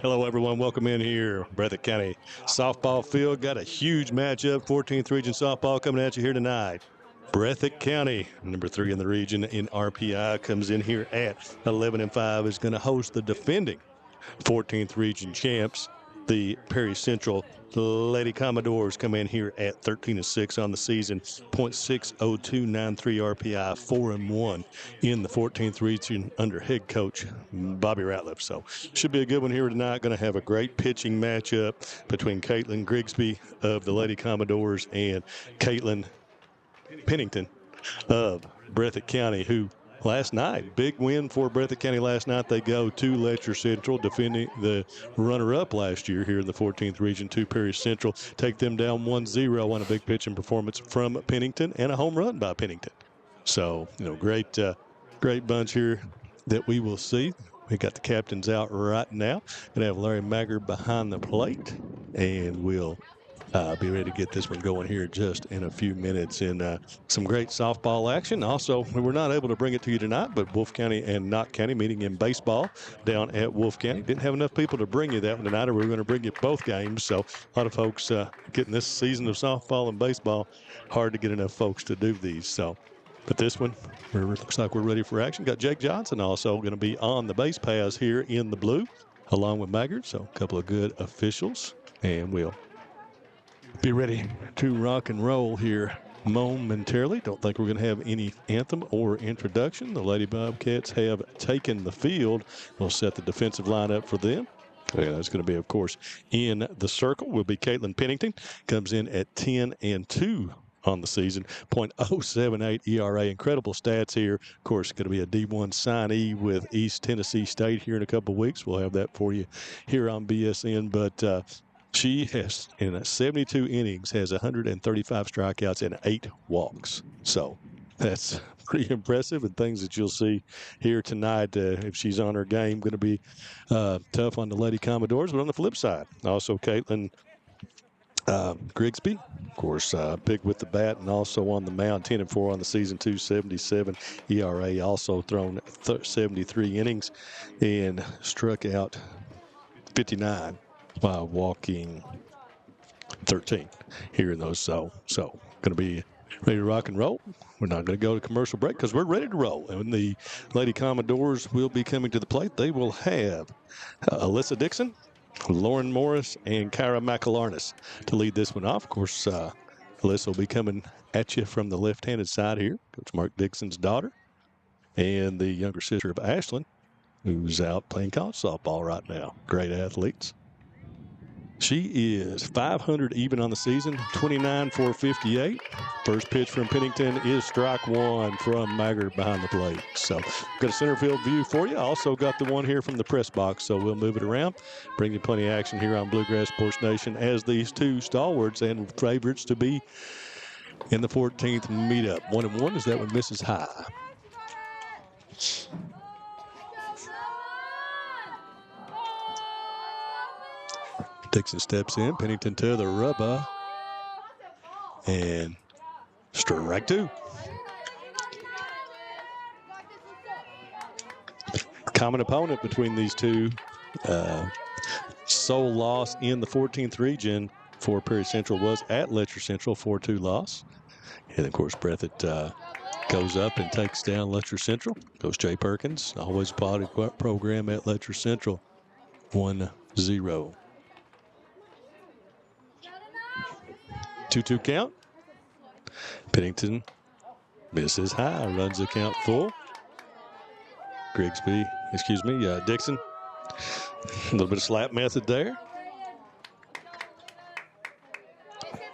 Hello, everyone. Welcome in here. Breathitt County softball field got a huge matchup. 14th Region softball coming at you here tonight. Breathitt County, number 3 in the region in RPI, comes in here at 11-5. Is going to host the defending 14th Region champs, the Perry Central Lady Commodores. Come in here at 13-6 on the season, .60293 RPI, 4-1 in the 14th Region under head coach Bobby Ratliff. So should be a good one here tonight. Going to have a great pitching matchup between Caitlin Grigsby of the Lady Commodores and Caitlin Pennington of Breathitt County, who last night, big win for Breathitt County last night. They go to Letcher Central, defending the runner-up last year here in the 14th Region, to Perry Central. Take them down 1-0 on a big pitching performance from Pennington and a home run by Pennington. So, great bunch here that we will see. We got the captains out right now. Going to have Larry Maggard behind the plate, and we'll be ready to get this one going here just in a few minutes in some great softball action. Also, we were not able to bring it to you tonight, but Wolfe County and Knott County meeting in baseball down at Wolfe County. Didn't have enough people to bring you that one tonight, or we were going to bring you both games. So a lot of folks getting this season of softball and baseball, hard to get enough folks to do these. So, but this one, looks like we're ready for action. Got Jake Johnson also going to be on the base paths here in the blue, along with Maggard. So a couple of good officials, and we'll be ready to rock and roll here momentarily. Don't think we're going to have any anthem or introduction. The Lady Bobcats have taken the field. We'll set the defensive lineup for them. It's going to be, of course, in the circle will be Caitlin Pennington. Comes in at 10-2 on the season, .078 ERA. Incredible stats here. Of course, going to be a D1 signee with East Tennessee State here in a couple of weeks. We'll have that for you here on BSN. But she has, in 72 innings, has 135 strikeouts and 8 walks. So that's pretty impressive, and things that you'll see here tonight if she's on her game. Going to be tough on the Lady Commodores. But on the flip side, also Caitlin Grigsby, of course, big with the bat and also on the mound, 10-4 on the season, 2.77 ERA. Also thrown 73 innings and struck out 59. While walking 13 here in those. So going to be ready to rock and roll. We're not going to go to commercial break because we're ready to roll. And the Lady Commodores will be coming to the plate. They will have Alyssa Dixon, Lauren Morris, and Kyra McAlarnis to lead this one off. Of course, Alyssa will be coming at you from the left-handed side here. Coach Mark Dixon's daughter and the younger sister of Ashlyn, who's out playing college softball right now. Great athletes. She is 500 even on the season, 29 for 58. First pitch from Pennington is strike one from Maggard behind the plate. So got a center field view for you. Also got the one here from the press box, so we'll move it around. Bring you plenty of action here on Bluegrass Sports Nation as these two stalwarts and favorites to be in the 14th meetup. 1-1 is that one misses high. Dixon steps in. Pennington to the rubber. And strike two. Common opponent between these two. Sole loss in the 14th region for Perry Central was at Letcher Central, 4-2 loss. And, of course, Breathitt goes up and takes down Letcher Central. Goes Jay Perkins. Always a positive program at Letcher Central. 1-0. 2-2 count. Pennington misses high, runs the count full. Dixon. A little bit of slap method there.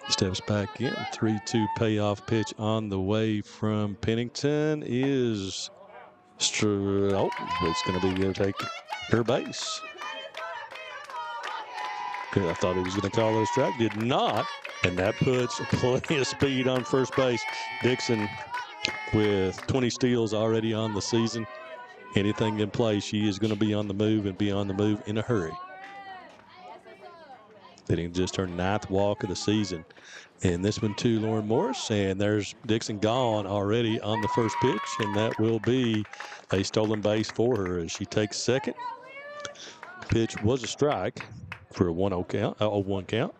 Steps back in. 3-2 payoff pitch on the way from Pennington is it's going to be going to take her base. I thought he was going to call it a strike. Did not. And that puts plenty of speed on first base. Dixon with 20 steals already on the season. Anything in play, she is going to be on the move and be on the move in a hurry. Hitting just her 9th walk of the season. And this one to Lauren Morris. And there's Dixon gone already on the first pitch. And that will be a stolen base for her as she takes second. Pitch was a strike for a 1-0 count, 0-1 count.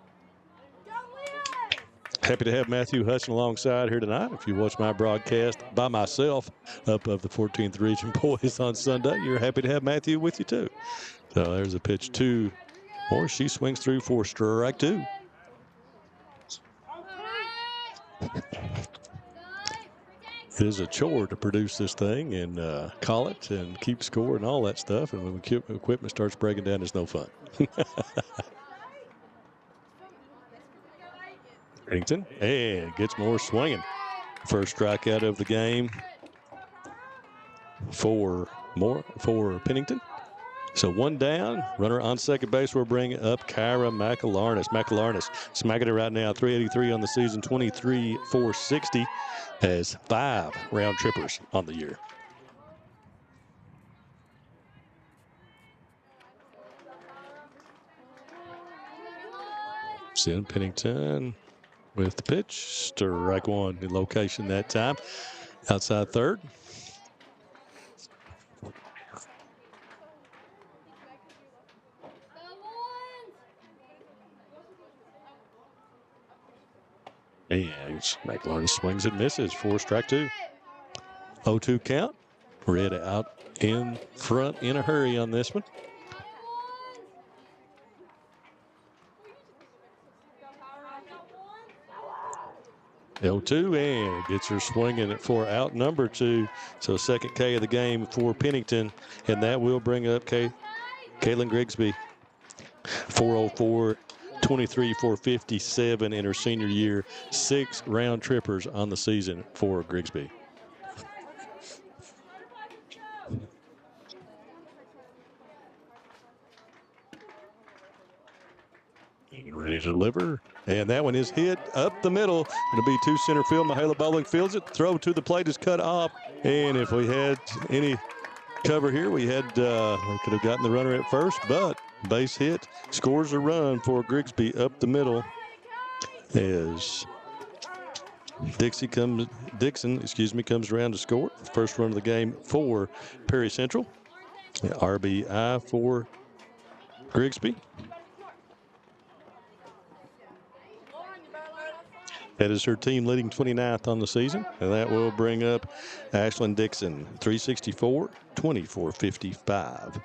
Happy to have Matthew Hudson alongside here tonight. If you watch my broadcast by myself up of the 14th Region Boys on Sunday, you're happy to have Matthew with you too. So there's a pitch to Moore. She swings through for strike 2. It is a chore to produce this thing and call it and keep score and all that stuff. And when the equipment starts breaking down, it's no fun. Pennington, and gets more swinging. First strikeout of the game for Pennington. So 1 down. Runner on second base will bring up Kyra McElarnis. McElarnis smacking it right now. 383 on the season, 23-460. Has 5 round trippers on the year. Sin Pennington with the pitch. Strike 1 in location that time. Outside third. And McElarnis swings and misses for strike 2. 0-2 count. Red out in front in a hurry on this one. 0-2 and gets her swinging it for out number 2. So second K of the game for Pennington, and that will bring up Kaylin Grigsby. 404, 23-457 in her senior year. 6 round trippers on the season for Grigsby. Ready to deliver. And that one is hit up the middle. It'll be to center field. Mahala Bowling fields it. Throw to the plate is cut off. And if we had any cover here, we could have gotten the runner at first, but base hit scores a run for Grigsby up the middle as Dixon comes around to score. First run of the game for Perry Central. RBI for Grigsby. That is her team leading 29th on the season. And that will bring up Ashlyn Dixon, 364, 24-55.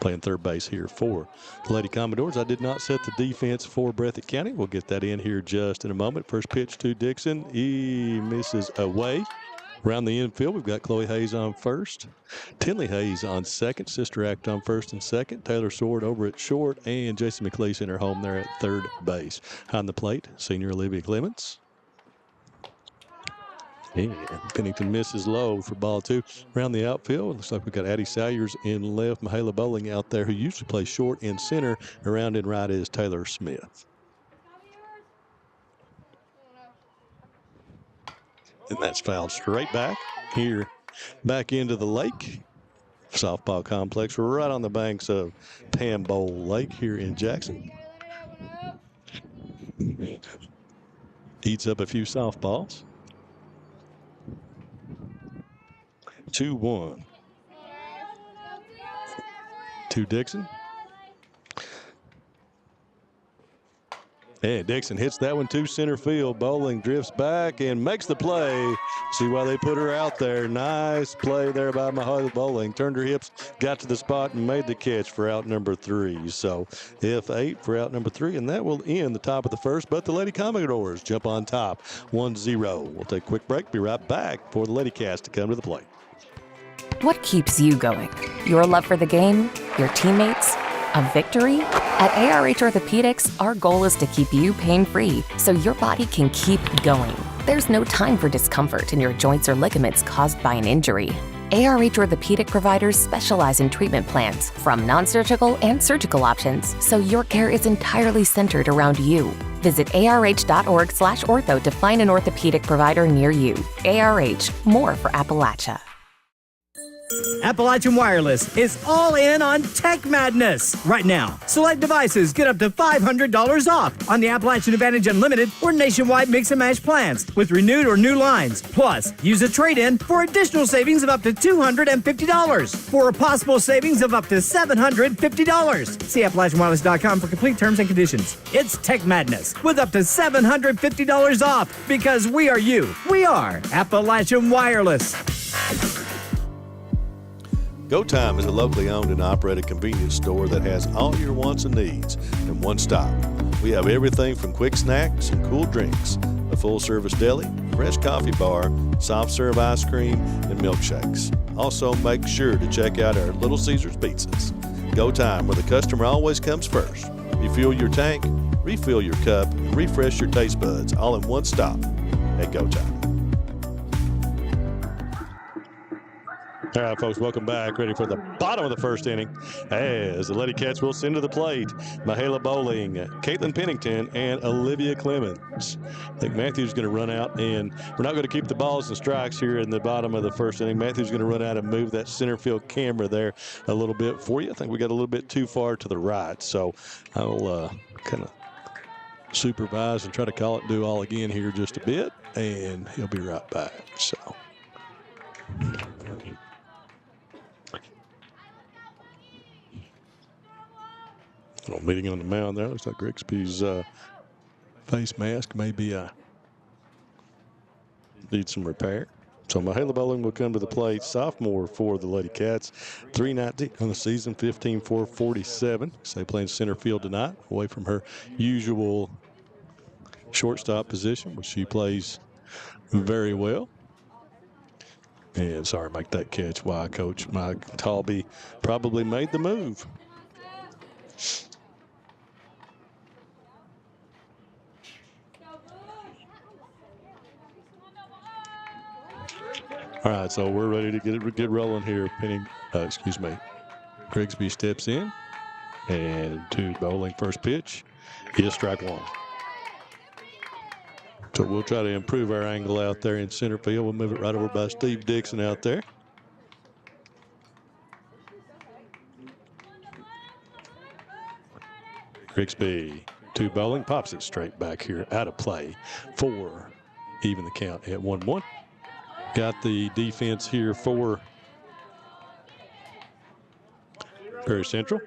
Playing third base here for the Lady Commodores. I did not set the defense for Breathitt County. We'll get that in here just in a moment. First pitch to Dixon. He misses away. Around the infield, we've got Chloe Hayes on first. Tinley Hayes on second. Sister Act on first and second. Taylor Sword over at short. And Jason McLeese in her home there at third base. On the plate, senior Olivia Clements. And Pennington misses low for ball 2. Around the outfield, looks like we've got Addie Salyers in left. Mahala Bowling out there, who used to play short and center. Around and right is Taylor Smith. And that's fouled straight back here, back into the lake. Softball complex right on the banks of Tambowl Lake here in Jackson. Eats up a few softballs. 2-1 to Dixon. And Dixon hits that one to center field. Bowling drifts back and makes the play. See why they put her out there. Nice play there by Mahala Bowling. Turned her hips, got to the spot, and made the catch for out number 3. So F8 for out number 3, and that will end the top of the first. But the Lady Commodores jump on top 1-0. We'll take a quick break. Be right back for the Ladycats to come to the plate. What keeps you going? Your love for the game? Your teammates? A victory? At ARH Orthopedics, our goal is to keep you pain-free so your body can keep going. There's no time for discomfort in your joints or ligaments caused by an injury. ARH Orthopedic providers specialize in treatment plans, from non-surgical and surgical options, so your care is entirely centered around you. Visit arh.org/ortho to find an orthopedic provider near you. ARH, more for Appalachia. Appalachian Wireless is all in on Tech Madness. Right now, select devices get up to $500 off on the Appalachian Advantage Unlimited or nationwide mix and match plans with renewed or new lines. Plus, use a trade-in for additional savings of up to $250 for a possible savings of up to $750. See AppalachianWireless.com for complete terms and conditions. It's Tech Madness with up to $750 off because we are you. We are Appalachian Wireless. Go Time is a locally owned and operated convenience store that has all your wants and needs in one stop. We have everything from quick snacks and cool drinks, a full-service deli, fresh coffee bar, soft-serve ice cream, and milkshakes. Also, make sure to check out our Little Caesars pizzas. Go Time, where the customer always comes first. Refuel your tank, refill your cup, and refresh your taste buds all in one stop at Go Time. All right, folks, welcome back. Ready for the bottom of the first inning as the Ladycats will send to the plate Mahala Bowling, Caitlin Pennington, and Olivia Clemens. I think Matthew's going to run out, and we're not going to keep the balls and strikes here in the bottom of the first inning. Matthew's going to run out and move that center field camera there a little bit for you. I think we got a little bit too far to the right, so I'll kind of supervise and try to call it do all again here just a bit, and he'll be right back. So. Little meeting on the mound there. Looks like Grigsby's face mask maybe needs some repair. So Mahala Bowling will come to the plate. Sophomore for the Ladycats. 390 on the season, 15-4-47. So they playing center field tonight, away from her usual shortstop position, which she plays very well. And sorry, make that catch. Why, Coach Mike Talby probably made the move. All right, so we're ready to get rolling here. Grigsby steps in, and to Bowling first pitch is strike one. So we'll try to improve our angle out there in center field. We'll move it right over by Steve Dixon out there. Grigsby to Bowling, pops it straight back here, out of play for even the count at 1-1. Got the defense here for Prairie Central.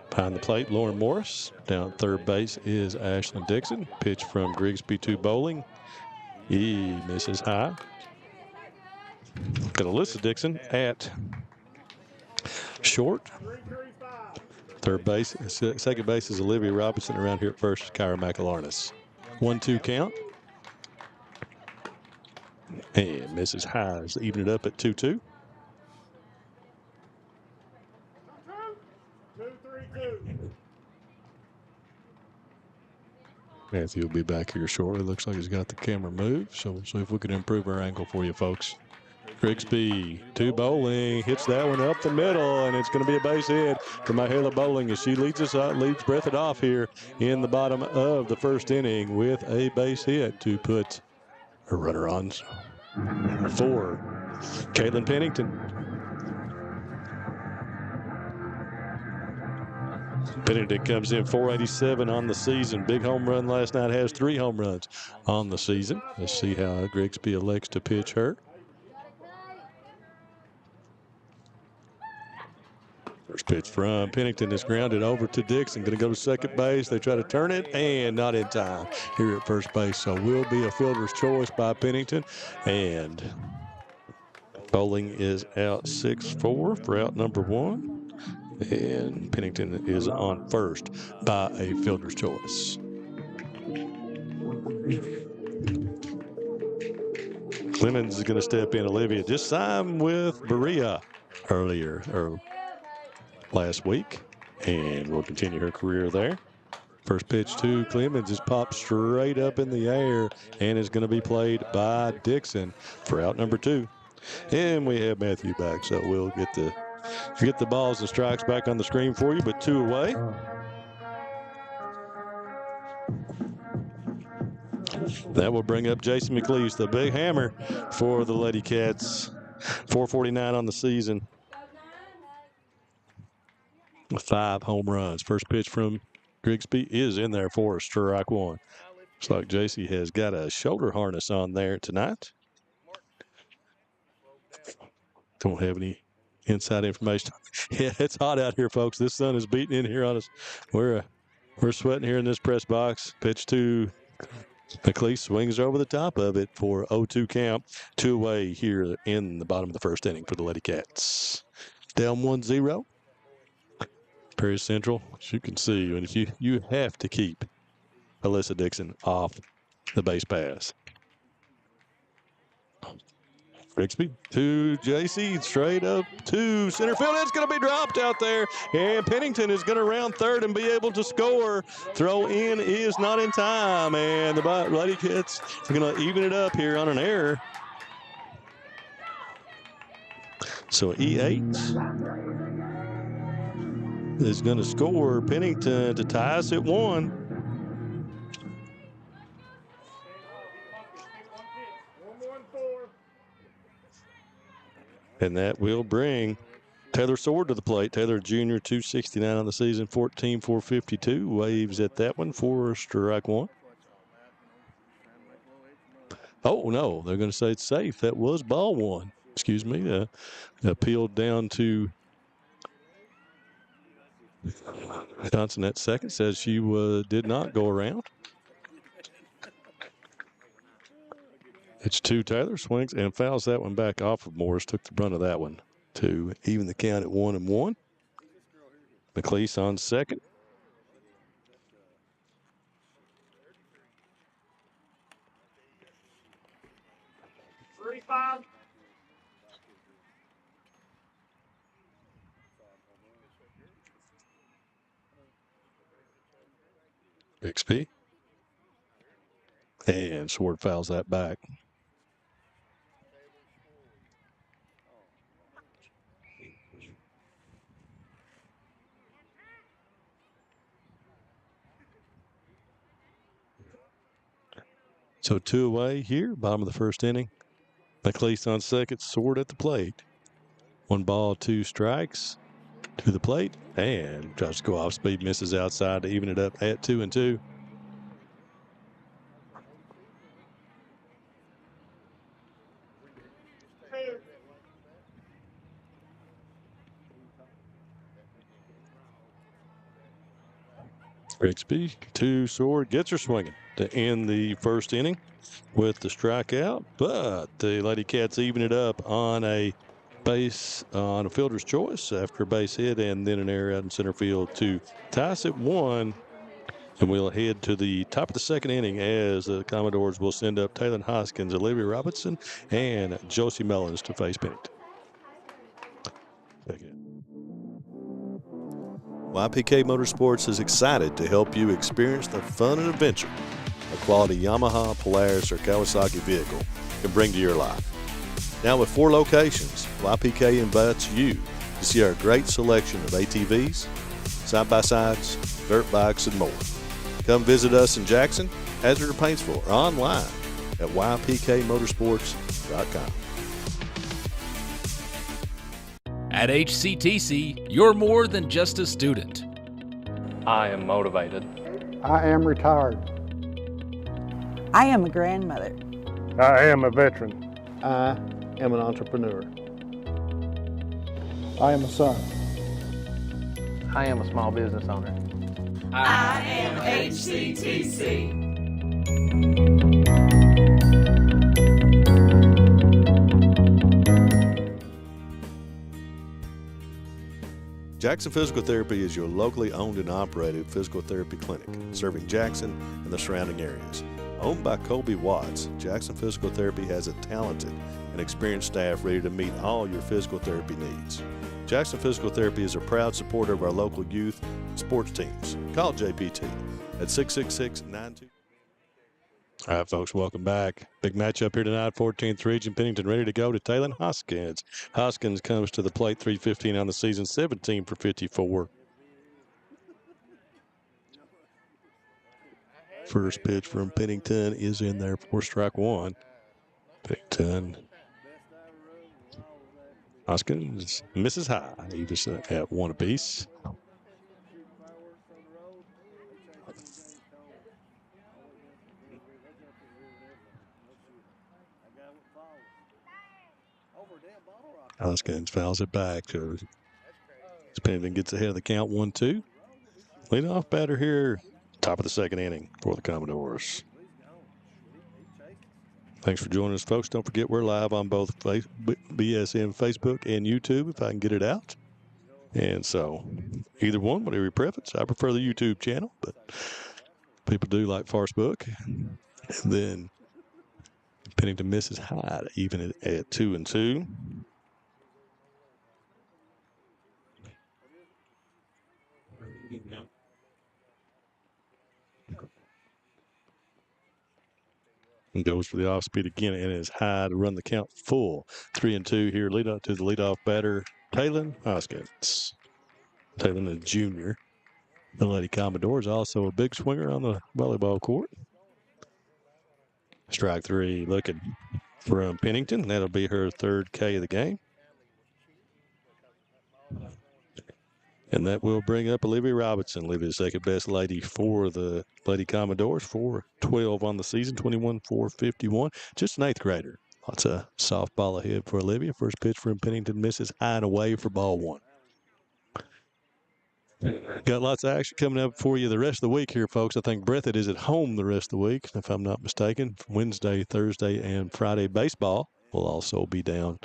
Behind the plate, Lauren Morris. Down at third base is Ashlyn Dixon. Pitch from Grigsby to Bowling. He misses high. Got Alyssa Dixon at short. Third base, second base is Olivia Robinson. Around here at first, Kyra McAlarnis. 1-2 count. And misses high to even it up at 2-2. Matthew will be back here shortly. Looks like he's got the camera moved, so we'll see if we can improve our angle for you folks. Grigsby to Bowling, hits that one up the middle, and it's going to be a base hit for Mahala Bowling as she leads Breathitt off here in the bottom of the first inning with a base hit to put a runner on for Caitlin Pennington. Pennington comes in 487 on the season. Big home run last night, has 3 home runs on the season. Let's see how Grigsby elects to pitch her. First pitch from Pennington is grounded over to Dixon. Going to go to second base. They try to turn it and not in time here at first base. So will be a fielder's choice by Pennington. And Bowling is out 6-4 for out number 1. And Pennington is on first by a fielder's choice. Clemens is going to step in. Olivia just signed with Berea last week, and will continue her career there. First pitch to Clemens is popped straight up in the air and is going to be played by Dixon for out number 2. And we have Matthew back, so we'll get the balls and strikes back on the screen for you, but 2 away. That will bring up Jason McLeese, the big hammer for the Ladycats. 449 on the season with 5 home runs. First pitch from Grigsby is in there for strike one. Looks like JC has got a shoulder harness on there tonight. Don't have any inside information. Yeah, it's hot out here, folks. This sun is beating in here on us. We're sweating here in this press box. Pitch to McLeese, swings over the top of it for 0-2 count. 2 away here in the bottom of the first inning for the Ladycats. Down 1-0. Perry Central, as you can see, and if you have to keep Alyssa Dixon off the base pass. Grigsby to JC, straight up to center field. It's going to be dropped out there, and Pennington is going to round third and be able to score. Throw in is not in time, and the Ladycats are going to even it up here on an error. So E8 is going to score Pennington to tie us at 1. And that will bring Taylor Sword to the plate. Taylor Jr., 269 on the season, 14-452. Waves at that one for strike one. Oh, no, they're going to say it's safe. That was ball one. Excuse me. Appealed down to Johnson at second. Says she did not go around. It's 2 Taylor, swings and fouls that one back off of Morris. Took the brunt of that one to even the count at 1-1. McLeese on second. Bixby. And Sword fouls that back. So 2 away here, bottom of the first inning. McLeese on second, Sword at the plate. 1 ball, 2 strikes to the plate, and tries to go off speed, misses outside to even it up at 2-2. Grigsby to Sword, gets her swinging to end the first inning with the strikeout, but the Ladycats even it up on a base on a fielder's choice after a base hit and then an error out in center field to tie us at 1. And we'll head to the top of the second inning as the Commodores will send up Taylor Hoskins, Olivia Robinson, and Josie Mullins to face Pennington. YPK Motorsports is excited to help you experience the fun and adventure a quality Yamaha, Polaris, or Kawasaki vehicle can bring to your life. Now with 4 locations, YPK invites you to see our great selection of ATVs, side-by-sides, dirt bikes, and more. Come visit us in Jackson, Hazard, or Paintsville, or online at ypkmotorsports.com. At HCTC, you're more than just a student. I am motivated. I am retired. I am a grandmother. I am a veteran. I am an entrepreneur. I am a son. I am a small business owner. I am HCTC. Jackson Physical Therapy is your locally owned and operated physical therapy clinic, serving Jackson and the surrounding areas. Owned by Colby Watts, Jackson Physical Therapy has a talented and experienced staff ready to meet all your physical therapy needs. Jackson Physical Therapy is a proud supporter of our local youth and sports teams. Call JPT at 666-92. All right, folks, welcome back. Big matchup here tonight, 14th Region. Pennington ready to go to Taylor Hoskins. Hoskins comes to the plate, 315 on the season, 17 for 54. First pitch from Pennington is in there for strike one. Pennington Hoskins misses high. He just at one apiece. Hoskins fouls it back. Pennington gets ahead of the count 1-2. Leadoff batter here, top of the second inning for the Commodores. Thanks for joining us, folks. Don't forget we're live on both BSN Facebook and YouTube if I can get it out. And so either one, whatever your preference. I prefer the YouTube channel, but people do like Facebook. And then Pennington misses high, even at 2-2. And goes for the off speed again, and is high to run the count full. 3-2 here. Lead up to the leadoff batter, Taylon Hoskins. Taylon, a junior. The Lady Commodores, also a big swinger on the volleyball court. Strike three looking from Pennington. That'll be her third K of the game. And that will bring up Olivia Robinson. Olivia, the second best lady for the Lady Commodores. 4-12 on the season, 21-4-51. Just an eighth grader. Lots of softball ahead for Olivia. First pitch from Pennington misses high and away for ball one. Got lots of action coming up for you the rest of the week here, folks. I think Breathitt is at home the rest of the week, if I'm not mistaken. Wednesday, Thursday, and Friday baseball will also be down.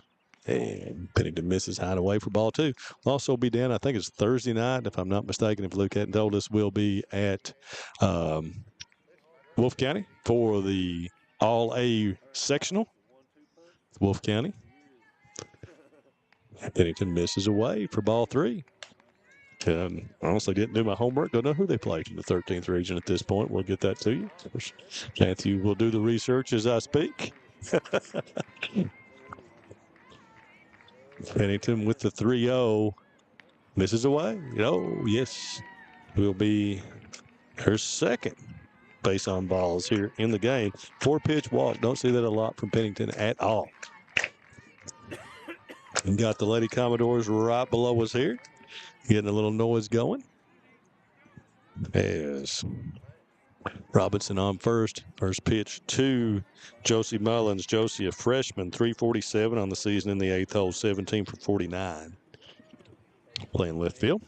And Pennington misses high and away for ball two. Will also be down, I think it's Thursday night, if I'm not mistaken. If Luke hadn't told us, we'll be at Wolfe County for the All-A sectional. Wolfe County. Pennington misses away for ball three. And honestly, didn't do my homework. Don't know who they played in the 13th region at this point. We'll get that to you. Matthew will do the research as I speak. Pennington with the 3-0. Misses away. Oh, yes. Will be her second base on balls here in the game. 4-pitch walk. Don't see that a lot from Pennington at all. And got the Lady Commodores right below us here. Getting a little noise going. As Robinson on first. First pitch to Josie Mullins. Josie, a freshman, 347 on the season in the eighth hole, 17 for 49. Playing left field.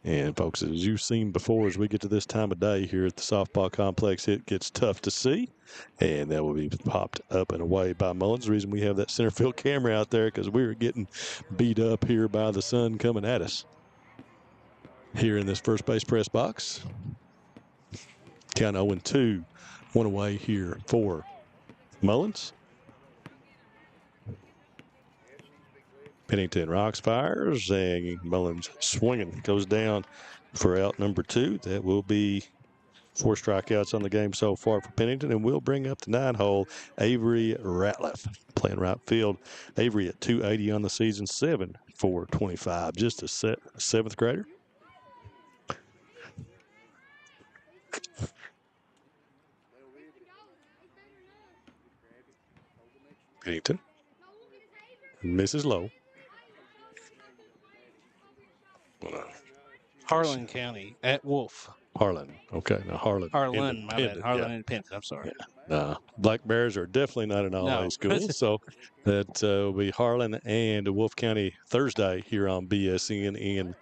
And folks, as you've seen before, as we get to this time of day here at the softball complex, it gets tough to see. And that will be popped up and away by Mullins. The reason we have that center field camera out there, because we were getting beat up here by the sun coming at us. Here in this first base press box. Count 0-2. One away here for Mullins. Pennington rocks, fires, and Mullins swinging. Goes down for out number two. That will be 4 strikeouts on the game so far for Pennington, and we'll bring up the 9-hole, Avery Ratliff, playing right field. Avery at 280 on the season, 7 for 25. Just a seventh grader. Pennington misses low. Harlan County at Wolfe. Harlan. Okay. Now Harlan. Harlan, my bad. Harlan yeah. Independent. I'm sorry. Yeah. Black Bears are definitely not an all-A school. So that will be Harlan and Wolfe County Thursday here on BSN in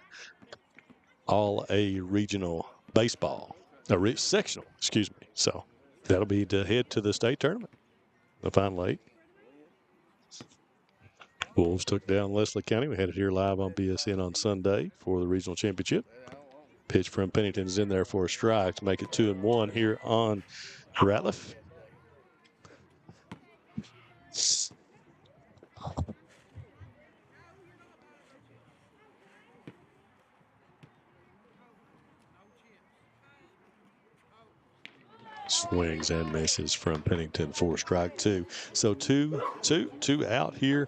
All-A regional baseball. Sectional, excuse me. So that'll be to head to the state tournament. The final 8. Wolves took down Leslie County. We had it here live on BSN on Sunday for the regional championship. Pitch from Pennington is in there for a strike to make it 2-1 here on Ratliff. Swings and misses from Pennington for strike 2. So 2 out here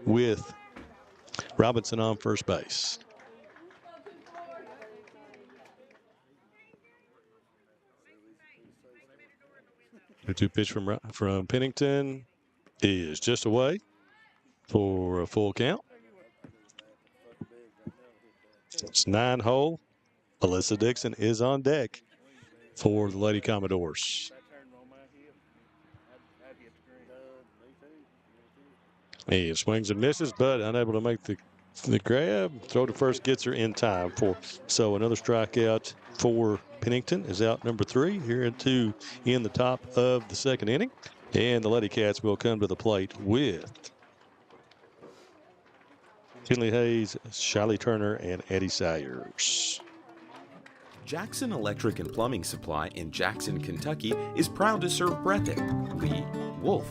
with Robinson on first base. The 2 pitch from Pennington is just away. for a full count. It's 9-hole. Alyssa Dixon is on deck for the Lady Commodores. He swings and misses, but unable to make the grab. Throw to first gets her in time so another strikeout for Pennington is out number 3 here in the top of the second inning. And the Ladycats will come to the plate with Kinley Hayes, Shiley Turner, and Eddie Sayers. Jackson Electric and Plumbing Supply in Jackson, Kentucky is proud to serve Breathitt, Lee, Wolf,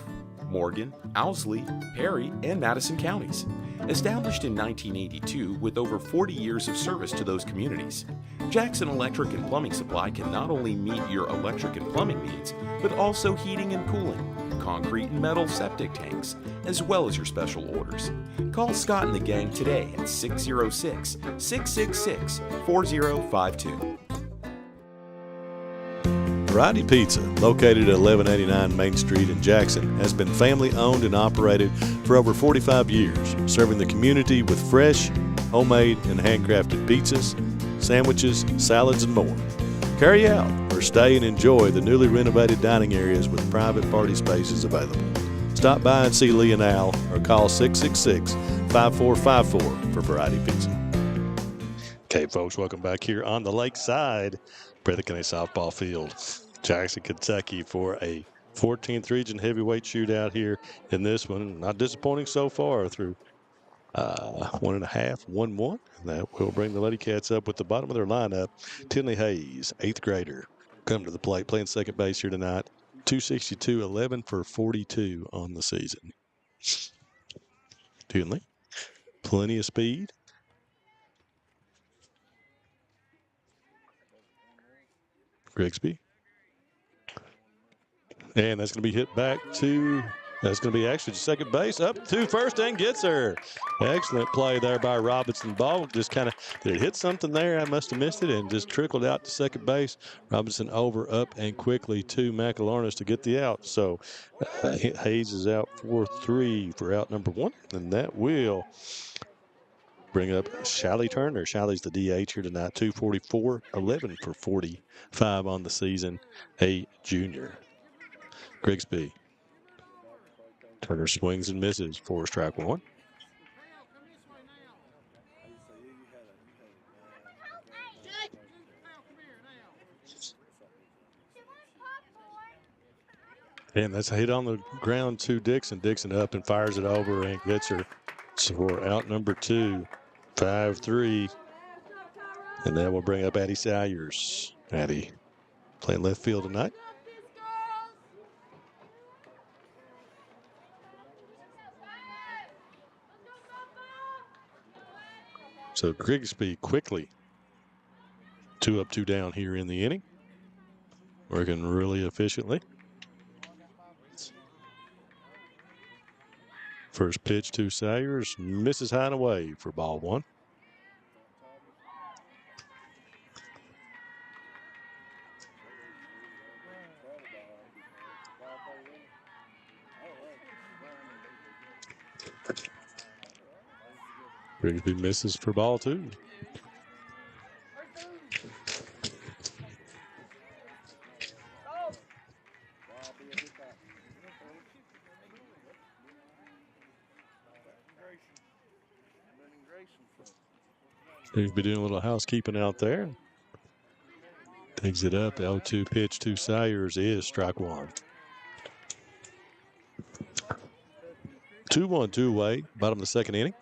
Morgan, Owsley, Perry, and Madison counties. Established in 1982 with over 40 years of service to those communities, Jackson Electric and Plumbing Supply can not only meet your electric and plumbing needs, but also heating and cooling, concrete and metal septic tanks, as well as your special orders. Call Scott and the gang today at 606-666-4052. Variety Pizza, located at 1189 Main Street in Jackson, has been family owned and operated for over 45 years, serving the community with fresh, homemade, and handcrafted pizzas, sandwiches, salads, and more. Carry out or stay and enjoy the newly renovated dining areas with private party spaces available. Stop by and see Lee and Al or call 666-5454 for Variety Pizza. Okay, folks, welcome back here on the Lakeside Breathitt County softball field. Jackson, Kentucky for a 14th region heavyweight shootout here in this one. Not disappointing so far through 1.5, 1-1. That will bring the Ladycats up with the bottom of their lineup. Tinley Hayes, 8th grader, come to the plate, playing second base here tonight. 262, 11 for 42 on the season. Tinley, plenty of speed. Grigsby. And that's going to be hit back to, that's going to be actually second base, up to first and gets her. Excellent play there by Robinson. Ball just kind of, did it hit something there? I must have missed it and just trickled out to second base. Robinson over, up, and quickly to McElornis to get the out. So Hayes is out 4-3 for out number 1. And that will bring up Shiley Turner. Shiley's the DH here tonight, 244, 11 for 45 on the season, a junior. Grigsby. Turner swings and misses for strike 1. And that's a hit on the ground to Dixon. Dixon up and fires it over and gets her. So for out number 2, 5-3. And that will bring up Addie Sayers. Addie playing left field tonight. So Grigsby quickly 2 up, 2 down here in the inning. Working really efficiently. First pitch to Sayers, misses high and away for ball 1. Grigsby misses for ball 2. Grigsby doing a little housekeeping out there. Digs it up. The 0-2 pitch to Sayers is strike 1. 2-1-2 away, bottom of the second inning.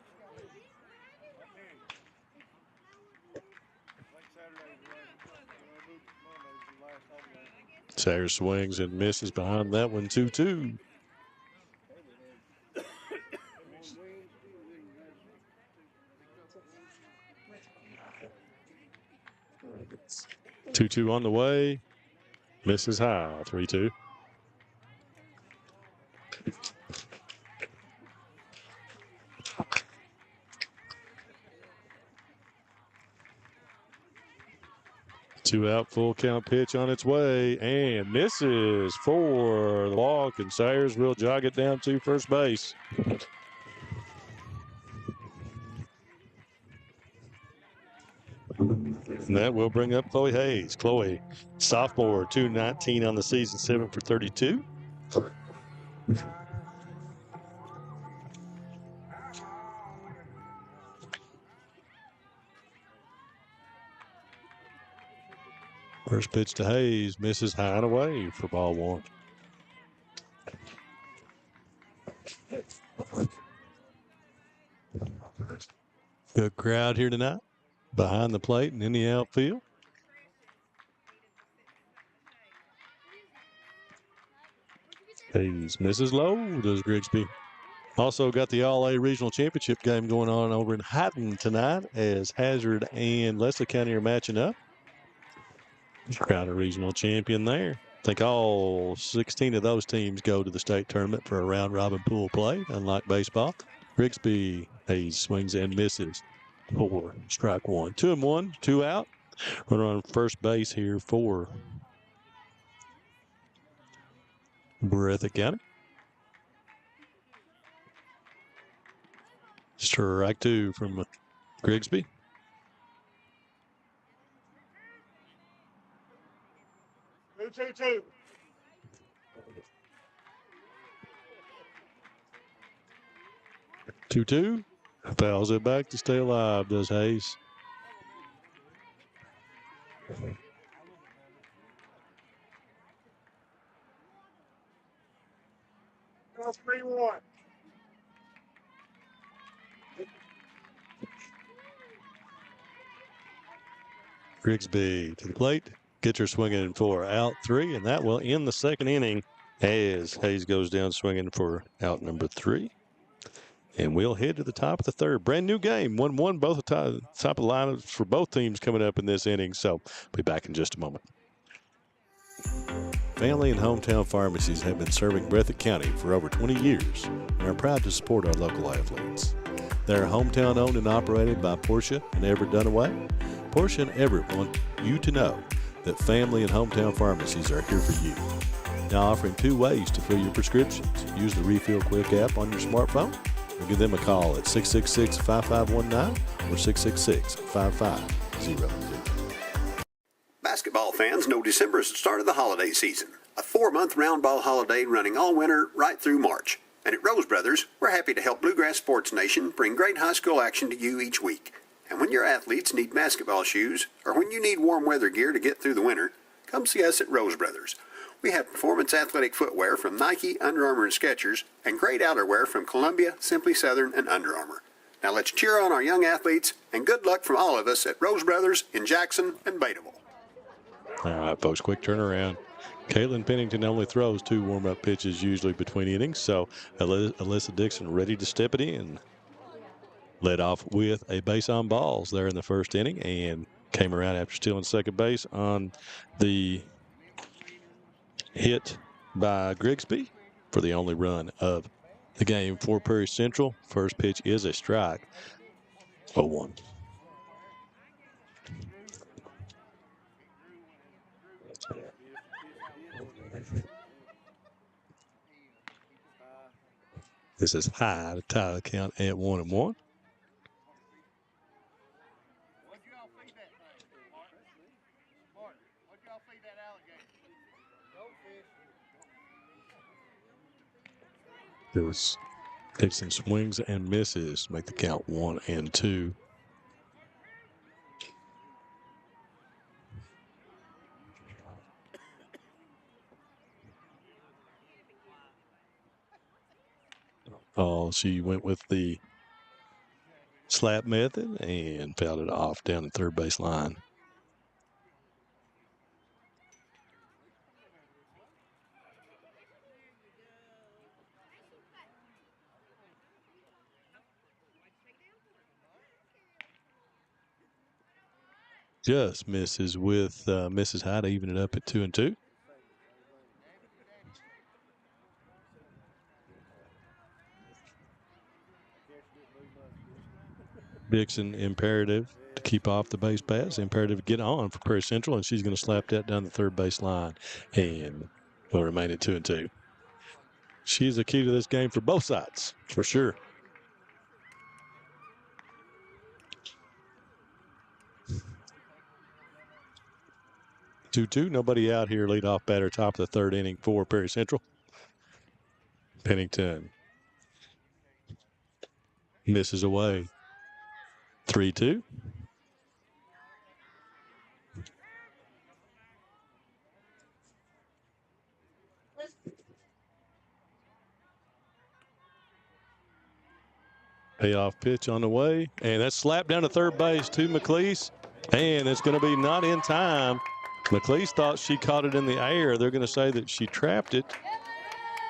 Sayers swings and misses behind that one, 2-2. Two on the way, misses high, 3-2. Two out, full count pitch on its way and misses for the walk, and Sayers will jog it down to first base. And that will bring up Chloe Hayes. Chloe, sophomore, 219 on the season, 7 for 32. First pitch to Hayes, misses high and away for ball one. Good crowd here tonight, behind the plate and in the outfield. Hayes misses low, does Grigsby. Also got the All-A Regional Championship game going on over in Haddon tonight as Hazard and Leslie County are matching up. Crowder regional champion there. I think all 16 of those teams go to the state tournament for a round-robin pool play, unlike baseball. Grigsby, Hayes swings and misses. 4, strike 1. 2-1, 2 out. Runner on first base here for Breathitt County. Strike 2 from Grigsby. Two. Fouls it back to stay alive, does Hayes. That's 3-1. Grigsby to the plate. Gets her swinging for out 3, and that will end the second inning as Hayes goes down swinging for out number 3. And we'll head to the top of the third. Brand new game. 1-1, both the top of the lineups for both teams coming up in this inning. So be back in just a moment. Family and hometown pharmacies have been serving Breathitt County for over 20 years and are proud to support our local athletes. They're hometown owned and operated by Portia and Everett Dunaway. Portia and Everett want you to know that family and hometown pharmacies are here for you. Now offering 2 ways to fill your prescriptions. Use the Refill Quick app on your smartphone or give them a call at 666-5519 or 666-5500. Basketball fans know December is the start of the holiday season. A 4-month round ball holiday running all winter right through March. And at Rose Brothers, we're happy to help Bluegrass Sports Nation bring great high school action to you each week. And when your athletes need basketball shoes, or when you need warm weather gear to get through the winter, come see us at Rose Brothers. We have performance athletic footwear from Nike, Under Armour, and Skechers, and great outerwear from Columbia, Simply Southern, and Under Armour. Now let's cheer on our young athletes, and good luck from all of us at Rose Brothers in Jackson and Bataville. All right, folks, quick turnaround. Caitlin Pennington only throws 2 warm-up pitches usually between innings, so Alyssa Dixon ready to step it in. Led off with a base on balls there in the first inning and came around after stealing second base on the hit by Grigsby for the only run of the game for Prairie Central. First pitch is a strike. 0-1. This is high to tie the count at 1-1. There's Dixon swings and misses, make the count 1-2. Oh, she went with the slap method and fouled it off down the third base line. Just misses with Mrs. High to even it up at 2-2. Dixon imperative to keep off the base pass, imperative to get on for Prairie Central, and she's going to slap that down the third base line and will remain at 2-2. She's the key to this game for both sides, for sure. 2-2, nobody out here. Lead off batter, top of the third inning for Perry Central. Pennington misses away. 3-2. Payoff pitch on the way, and that's slapped down to third base to McLeese, and it's going to be not in time. McLeese thought she caught it in the air. They're going to say that she trapped it.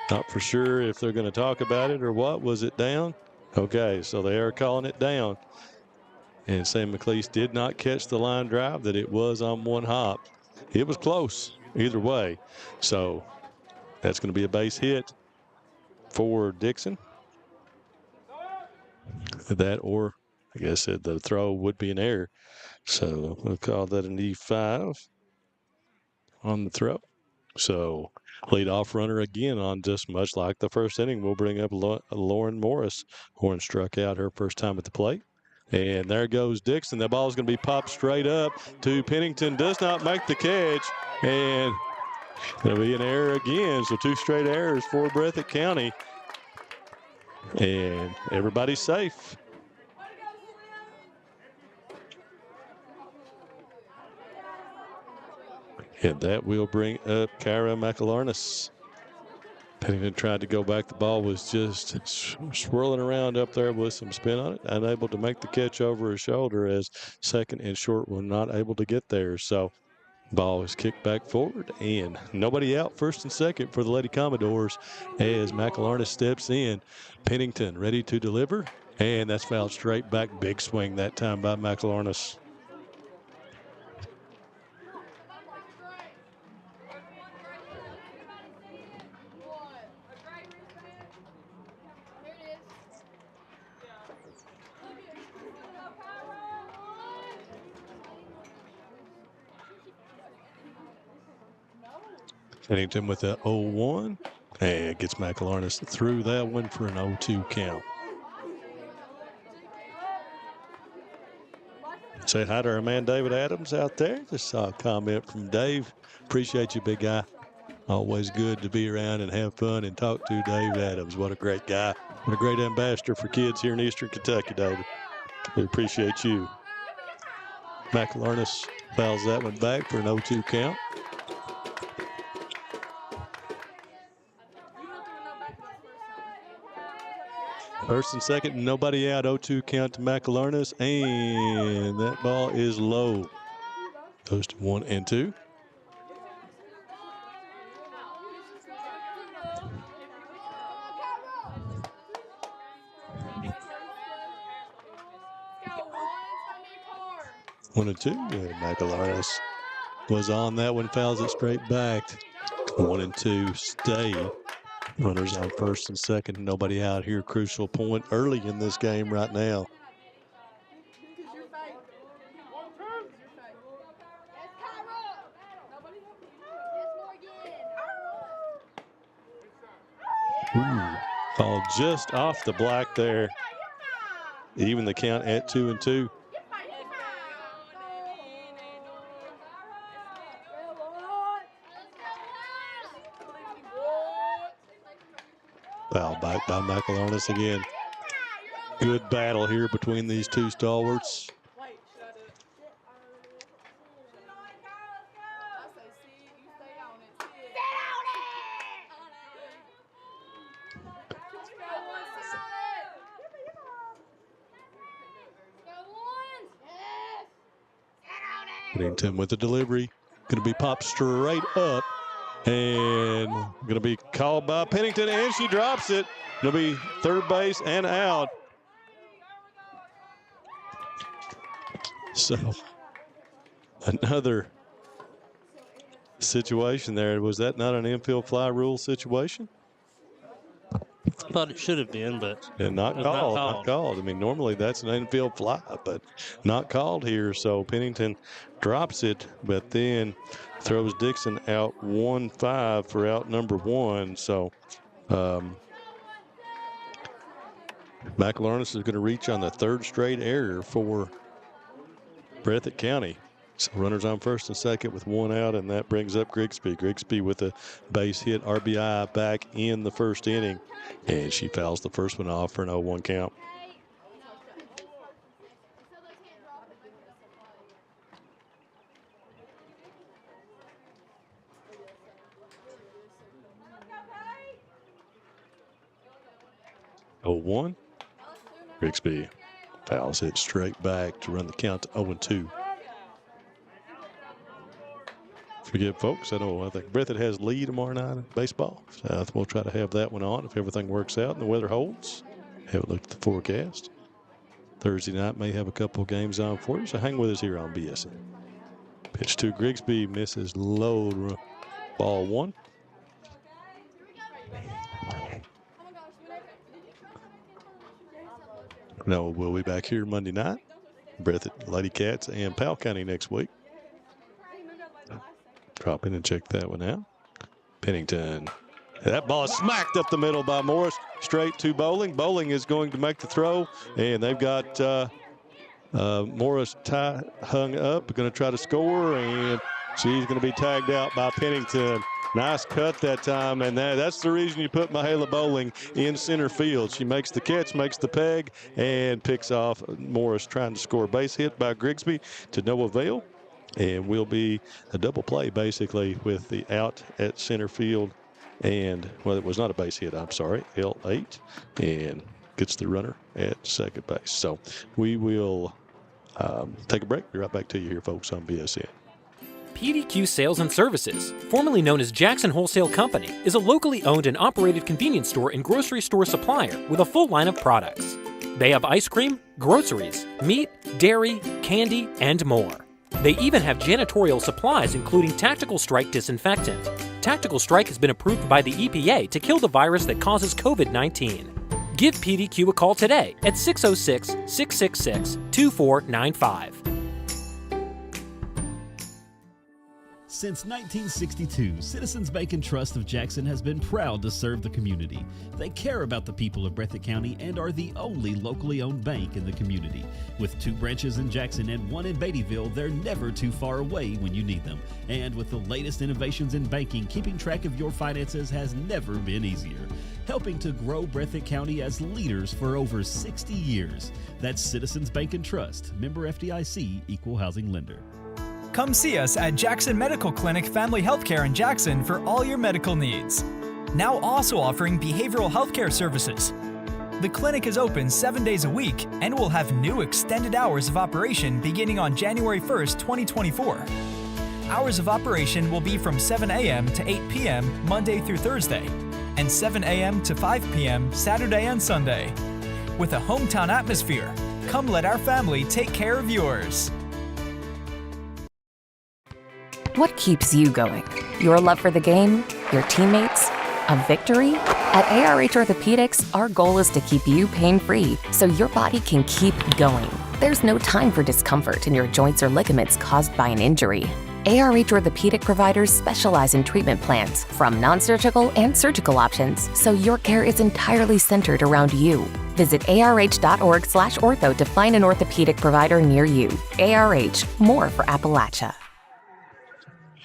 Not for sure if they're going to talk about it or what. Was it down? Okay, so they are calling it down. And Sam McLeese did not catch the line drive, that it was on one hop. It was close either way. So that's going to be a base hit for Dixon. That, or I guess the throw would be an error. So we'll call that an E5 on the throw. So leadoff runner again on just much like the first inning. We'll bring up Lauren Morris. Lauren struck out her first time at the plate. And there goes Dixon. The ball is going to be popped straight up to Pennington. Does not make the catch. And it'll be an error again. So 2 straight errors for Breathitt County. And everybody's safe. And that will bring up Kyra McAlarness. Pennington tried to go back. The ball was just swirling around up there with some spin on it. Unable to make the catch over her shoulder, as second and short were not able to get there. So ball is kicked back forward, and nobody out, first and second for the Lady Commodores as McAlarness steps in. Pennington ready to deliver, and that's fouled straight back. Big swing that time by McAlarness. Pennington with the 0-1, and gets McAlarness through that one for an 0-2 count. Say hi to our man David Adams out there. Just saw a comment from Dave. Appreciate you, big guy. Always good to be around and have fun and talk to Dave Adams. What a great guy. What a great ambassador for kids here in Eastern Kentucky, David. We appreciate you. McAlarness fouls that one back for an 0-2 count. First and second, nobody out. 0-2 count to McAlarness, and that ball is low. Goes to 1-2. One and 2. And McAlarness was on that one, fouls it straight back. 1-2 stay. Runners on first and second. Nobody out here. Crucial point early in this game right now. Ball just off the black there. Even the count at 2-2. Foul back by McAlarness again. Good battle here between these two stalwarts. Pennington with the delivery. Going to be popped straight up. And going to be called by Pennington, and she drops it. It'll be third base and out. So another situation there. Was that not an infield fly rule situation? I thought it should have been, but not called. Not called. I mean, normally that's an infield fly, but not called here. So Pennington drops it, but then throws Dixon out 1-5 for out number 1. So McAlarness is going to reach on the third straight error for Breathitt County. So runners on first and second with one out, and that brings up Grigsby. Grigsby with a base hit RBI back in the first inning, and she fouls the first one off for an 0-1 count. Oh-1. Grigsby fouls it straight back to run the count to 0-2. Forget, folks, I think Breathitt has lead tomorrow night in baseball. So we'll try to have that one on if everything works out and the weather holds. Have a look at the forecast. Thursday night may have a couple of games on for you, so hang with us here on BSN. Pitch to Grigsby, misses low, ball one. No, we'll be back here Monday night. Breathitt, Ladycats, and Powell County next week. Drop in and check that one out. Pennington. That ball is smacked up the middle by Morris, straight to Bowling. Bowling is going to make the throw, and they've got Morris hung up, going to try to score, and she's going to be tagged out by Pennington. Nice cut that time, and that's the reason you put Mahala Bowling in center field. She makes the catch, makes the peg, and picks off Morris trying to score. Base hit by Grigsby to no avail, and will be a double play basically with the out at center field. And, well, it was not a base hit, I'm sorry, L8, and gets the runner at second base. So we will take a break. Be right back to you here, folks, on BSN. PDQ Sales and Services, formerly known as Jackson Wholesale Company, is a locally owned and operated convenience store and grocery store supplier with a full line of products. They have ice cream, groceries, meat, dairy, candy, and more. They even have janitorial supplies, including Tactical Strike disinfectant. Tactical Strike has been approved by the EPA to kill the virus that causes COVID-19. Give PDQ a call today at 606-666-2495. Since 1962, Citizens Bank and Trust of Jackson has been proud to serve the community. They care about the people of Breathitt County and are the only locally owned bank in the community. With 2 branches in Jackson and 1 in Beattyville, they're never too far away when you need them. And with the latest innovations in banking, keeping track of your finances has never been easier. Helping to grow Breathitt County as leaders for over 60 years. That's Citizens Bank and Trust, member FDIC, equal housing lender. Come see us at Jackson Medical Clinic Family Healthcare in Jackson for all your medical needs. Now also offering behavioral healthcare services. The clinic is open 7 days a week and will have new extended hours of operation beginning on January 1st, 2024. Hours of operation will be from 7 a.m. to 8 p.m. Monday through Thursday, and 7 a.m. to 5 p.m. Saturday and Sunday. With a hometown atmosphere, come let our family take care of yours. What keeps you going? Your love for the game? Your teammates? A victory? At ARH Orthopedics, our goal is to keep you pain-free so your body can keep going. There's no time for discomfort in your joints or ligaments caused by an injury. ARH Orthopedic providers specialize in treatment plans, from non-surgical and surgical options, so your care is entirely centered around you. Visit arh.org/ortho to find an orthopedic provider near you. ARH, more for Appalachia.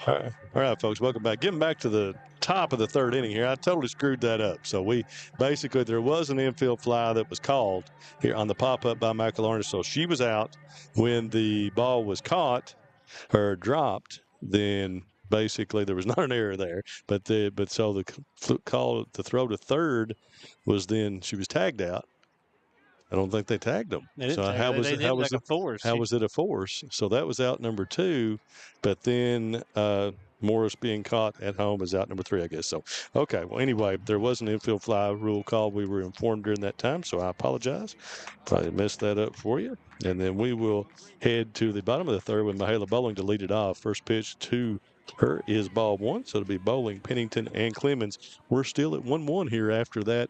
All right, folks, welcome back. Getting back to the top of the third inning here, I totally screwed that up. So there was an infield fly that was called here on the pop-up by Michael Arner. So she was out when the ball was caught or dropped. Then basically there was not an error there. So the call to throw to third was then she was tagged out. I don't think they tagged them. So how was it a force? So that was out number 2, but then Morris being caught at home is out number 3, I guess. So, okay. Well, anyway, there was an infield fly rule call. We were informed during that time, so I apologize. Probably messed that up for you. And then we will head to the bottom of the third with Mahala Bowling to lead it off. First pitch to her is ball 1, so it'll be Bowling, Pennington, and Clemens. We're still at 1-1 here after that.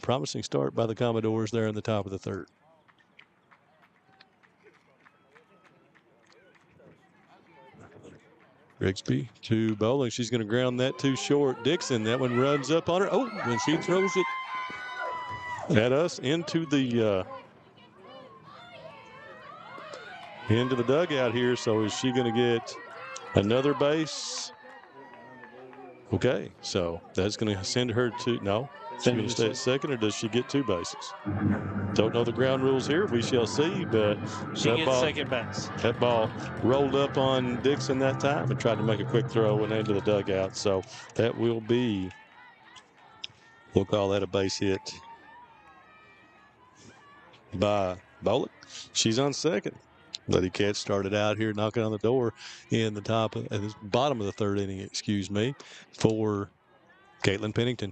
Promising start by the Commodores there in the top of the third. Grigsby to Bowling. She's going to ground that too short. Dixon, that one runs up on her. Oh, and she throws it at us into the into the dugout here. So is she going to get another base? Okay, so that's going to send her to, no, she's going to stay at second, or does she get 2 bases? Don't know the ground rules here. We shall see, but she gets second base. That ball rolled up on Dixon that time and tried to make a quick throw and into the dugout. So that will be, we'll call that a base hit by Bolick. She's on second. Ladycats started out here knocking on the door in the bottom of the 3rd inning, excuse me, for Caitlin Pennington.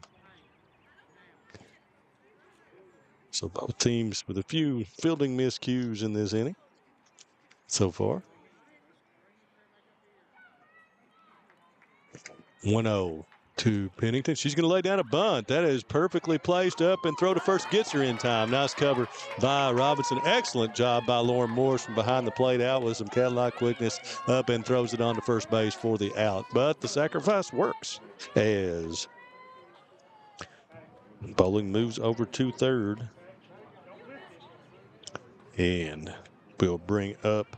So both teams with a few fielding miscues in this inning so far. 1-0 to Pennington. She's going to lay down a bunt. That is perfectly placed up and throw to first. Gets her in time. Nice cover by Robinson. Excellent job by Lauren Morris from behind the plate out with some Cadillac quickness up and throws it on to first base for the out. But the sacrifice works as Bowling moves over to third and will bring up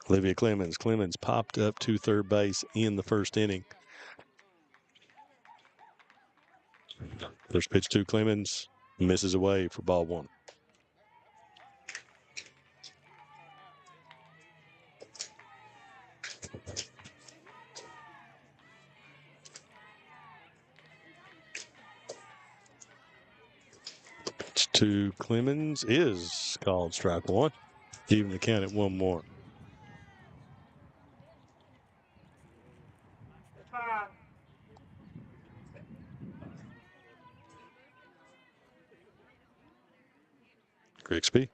Olivia Clemens. Clemens popped up to third base in the 1st inning. First pitch to Clemens, misses away for ball 1. Pitch to Clemens is called strike 1. Even the count at 1 more. Grigsby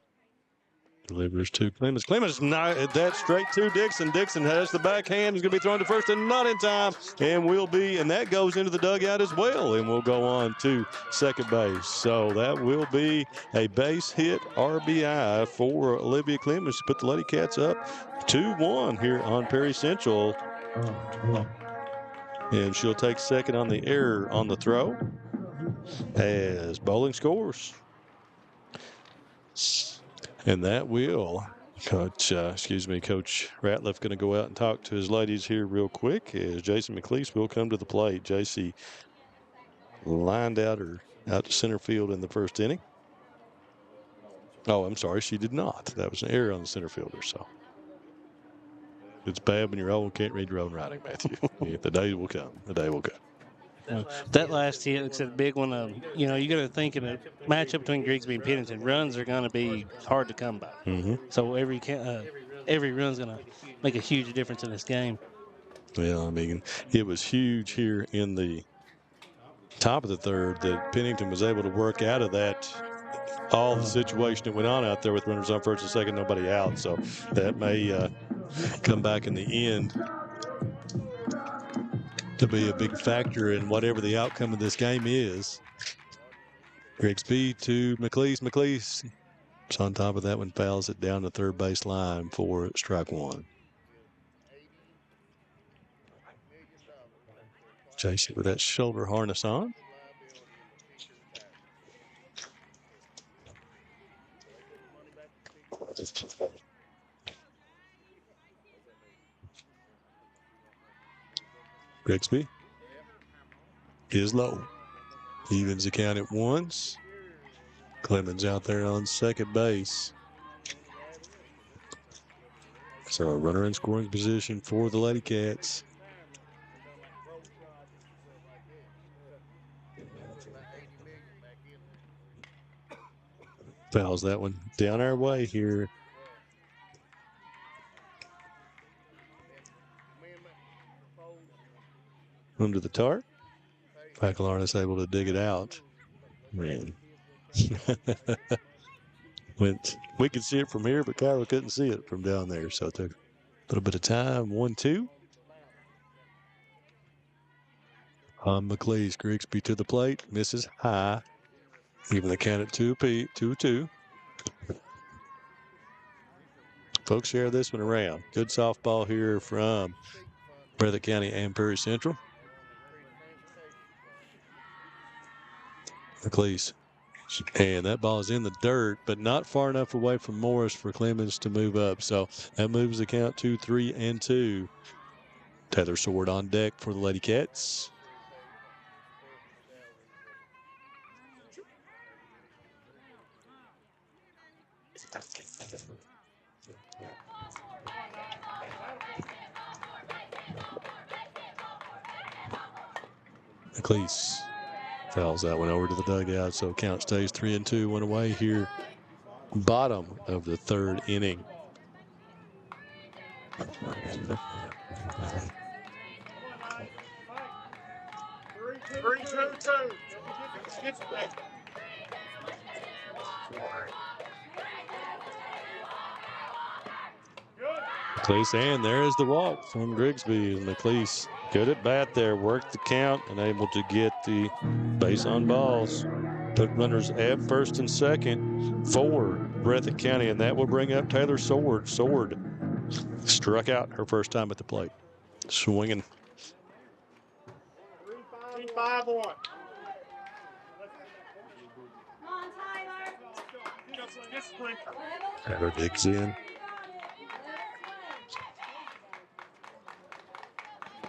delivers to Clemens. Clemens, that straight to Dixon. Dixon has the backhand. He's going to be thrown to first and not in time. And that goes into the dugout as well. And we'll go on to second base. So that will be a base hit RBI for Olivia Clemens to put the Ladycats up 2-1 here on Perry Central. And she'll take second on the error on the throw as Bowling scores. And that will, Coach Ratliff going to go out and talk to his ladies here real quick as Jason McLeese will come to the plate. JC lined out to center field in the 1st inning. Oh, I'm sorry, she did not. That was an error on the center fielder. So it's bad when you're old, can't read your own writing, Matthew. The day will come. The day will come. That last hit looks a big one. You got to think in a matchup between Grigsby and Pennington, runs are going to be hard to come by. Mm-hmm. So every run's going to make a huge difference in this game. Well, I mean, it was huge here in the top of the 3rd that Pennington was able to work out of that. All the situation that went on out there with runners on first and second, nobody out. So that may come back in the end to be a big factor in whatever the outcome of this game is. Grigsby to McLeese. McLeese is on top of that one, fouls it down the third base line for strike 1. Jason with that shoulder harness on. Grigsby is low. Evens the count at 1. Clemens out there on second base. So a runner in scoring position for the Ladycats. Fouls that one down our way here. Under the tarp. Pacalarnis able to dig it out. Man. We could see it from here, but Kyra couldn't see it from down there. So it took a little bit of time. 1-2. McLeese, Grigsby to the plate. Misses high. Even the count at 2-2. Folks, share this one around. Good softball here from Breathitt County and Perry Central. McLeese And that ball is in the dirt, but not far enough away from Morris for Clemens to move up. So that moves the count to 3-2. Taylor Sword on deck for the Ladycats. McLeese fouls that one over to the dugout, so count stays 3-2. One away here, bottom of the third inning. Three, two. McLeese, and there's the walk from Grigsby. McLeese, good at bat there, worked the count and able to get the base on balls. Put runners at first and second for Breathitt County, and that will bring up Taylor Sword. Sword struck out her first time at the plate. Swinging. 5-1. Taylor digs in.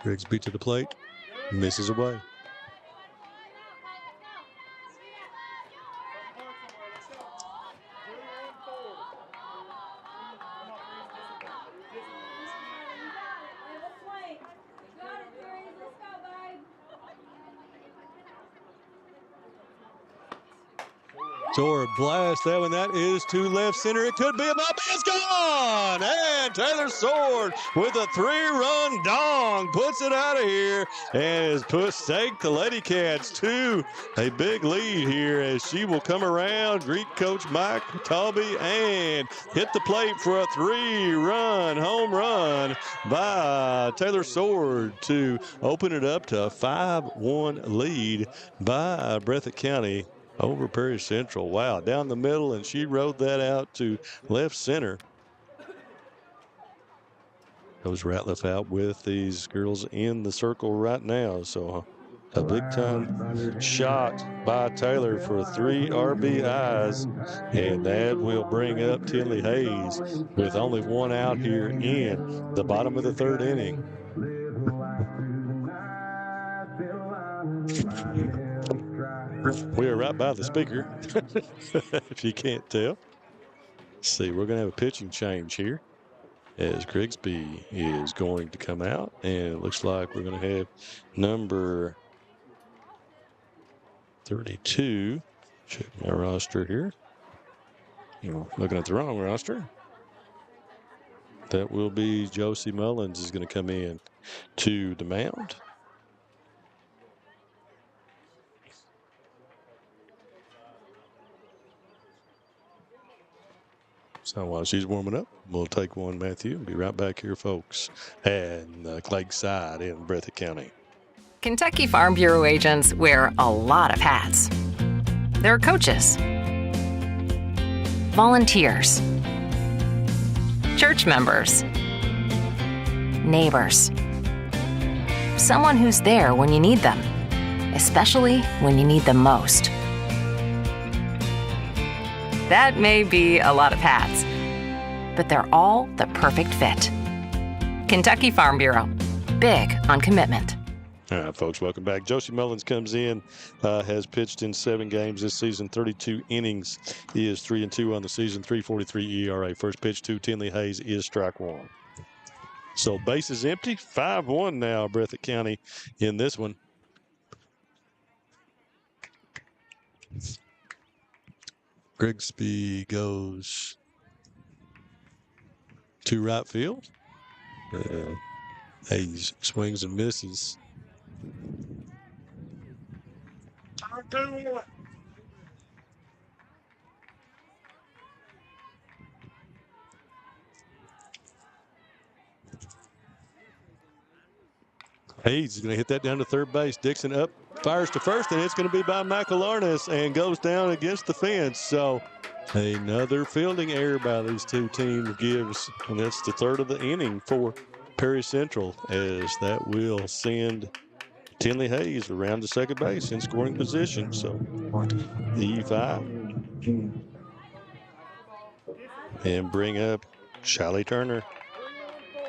Grigsby to the plate, misses away. Sword blast that one. That is to left center. It could be a ball. It's gone! And Taylor Sword with a 3-run dong puts it out of here and has staked the Ladycats to a big lead here as she will come around, greet Coach Mike Talby, and hit the plate for a 3-run home run by Taylor Sword to open it up to a 5-1 lead by Breathitt County over Perry Central. Wow, down the middle, and she rode that out to left center. Goes Ratliff out with these girls in the circle right now. So a big-time shot by Taylor for 3 RBIs, and that will bring up Tinley Hayes with only one out here in the bottom of the third inning. We are right by the speaker, if you can't tell. Let's see, we're going to have a pitching change here as Grigsby is going to come out, and it looks like we're going to have number 32. Check my roster here. Looking at the wrong roster. That will be Josie Mullins is going to come in to the mound. So while she's warming up, we'll take one, Matthew, and be right back here, folks, at Lakeside in Breathitt County. Kentucky Farm Bureau agents wear a lot of hats. They're coaches, volunteers, church members, neighbors, someone who's there when you need them, especially when you need them most. That may be a lot of hats, but they're all the perfect fit. Kentucky Farm Bureau, big on commitment. All right, folks, welcome back. Josie Mullins comes in, has pitched in 7 games this season, 32 innings. He is 3-2 on the season, 3.43 ERA. First pitch to Tinley Hayes is strike one. So base is empty, 5-1 now, Breathitt County in this one. Grigsby goes to right field. Hayes swings and misses. 2-1. Hayes is going to hit that down to third base. Dixon up, fires to first, and it's going to be by McElarness and goes down against the fence. So another fielding error by these two teams gives, and that's the third of the inning for Perry Central, as that will send Tinley Hayes around to second base in scoring position. So E5. And bring up Shelly Turner.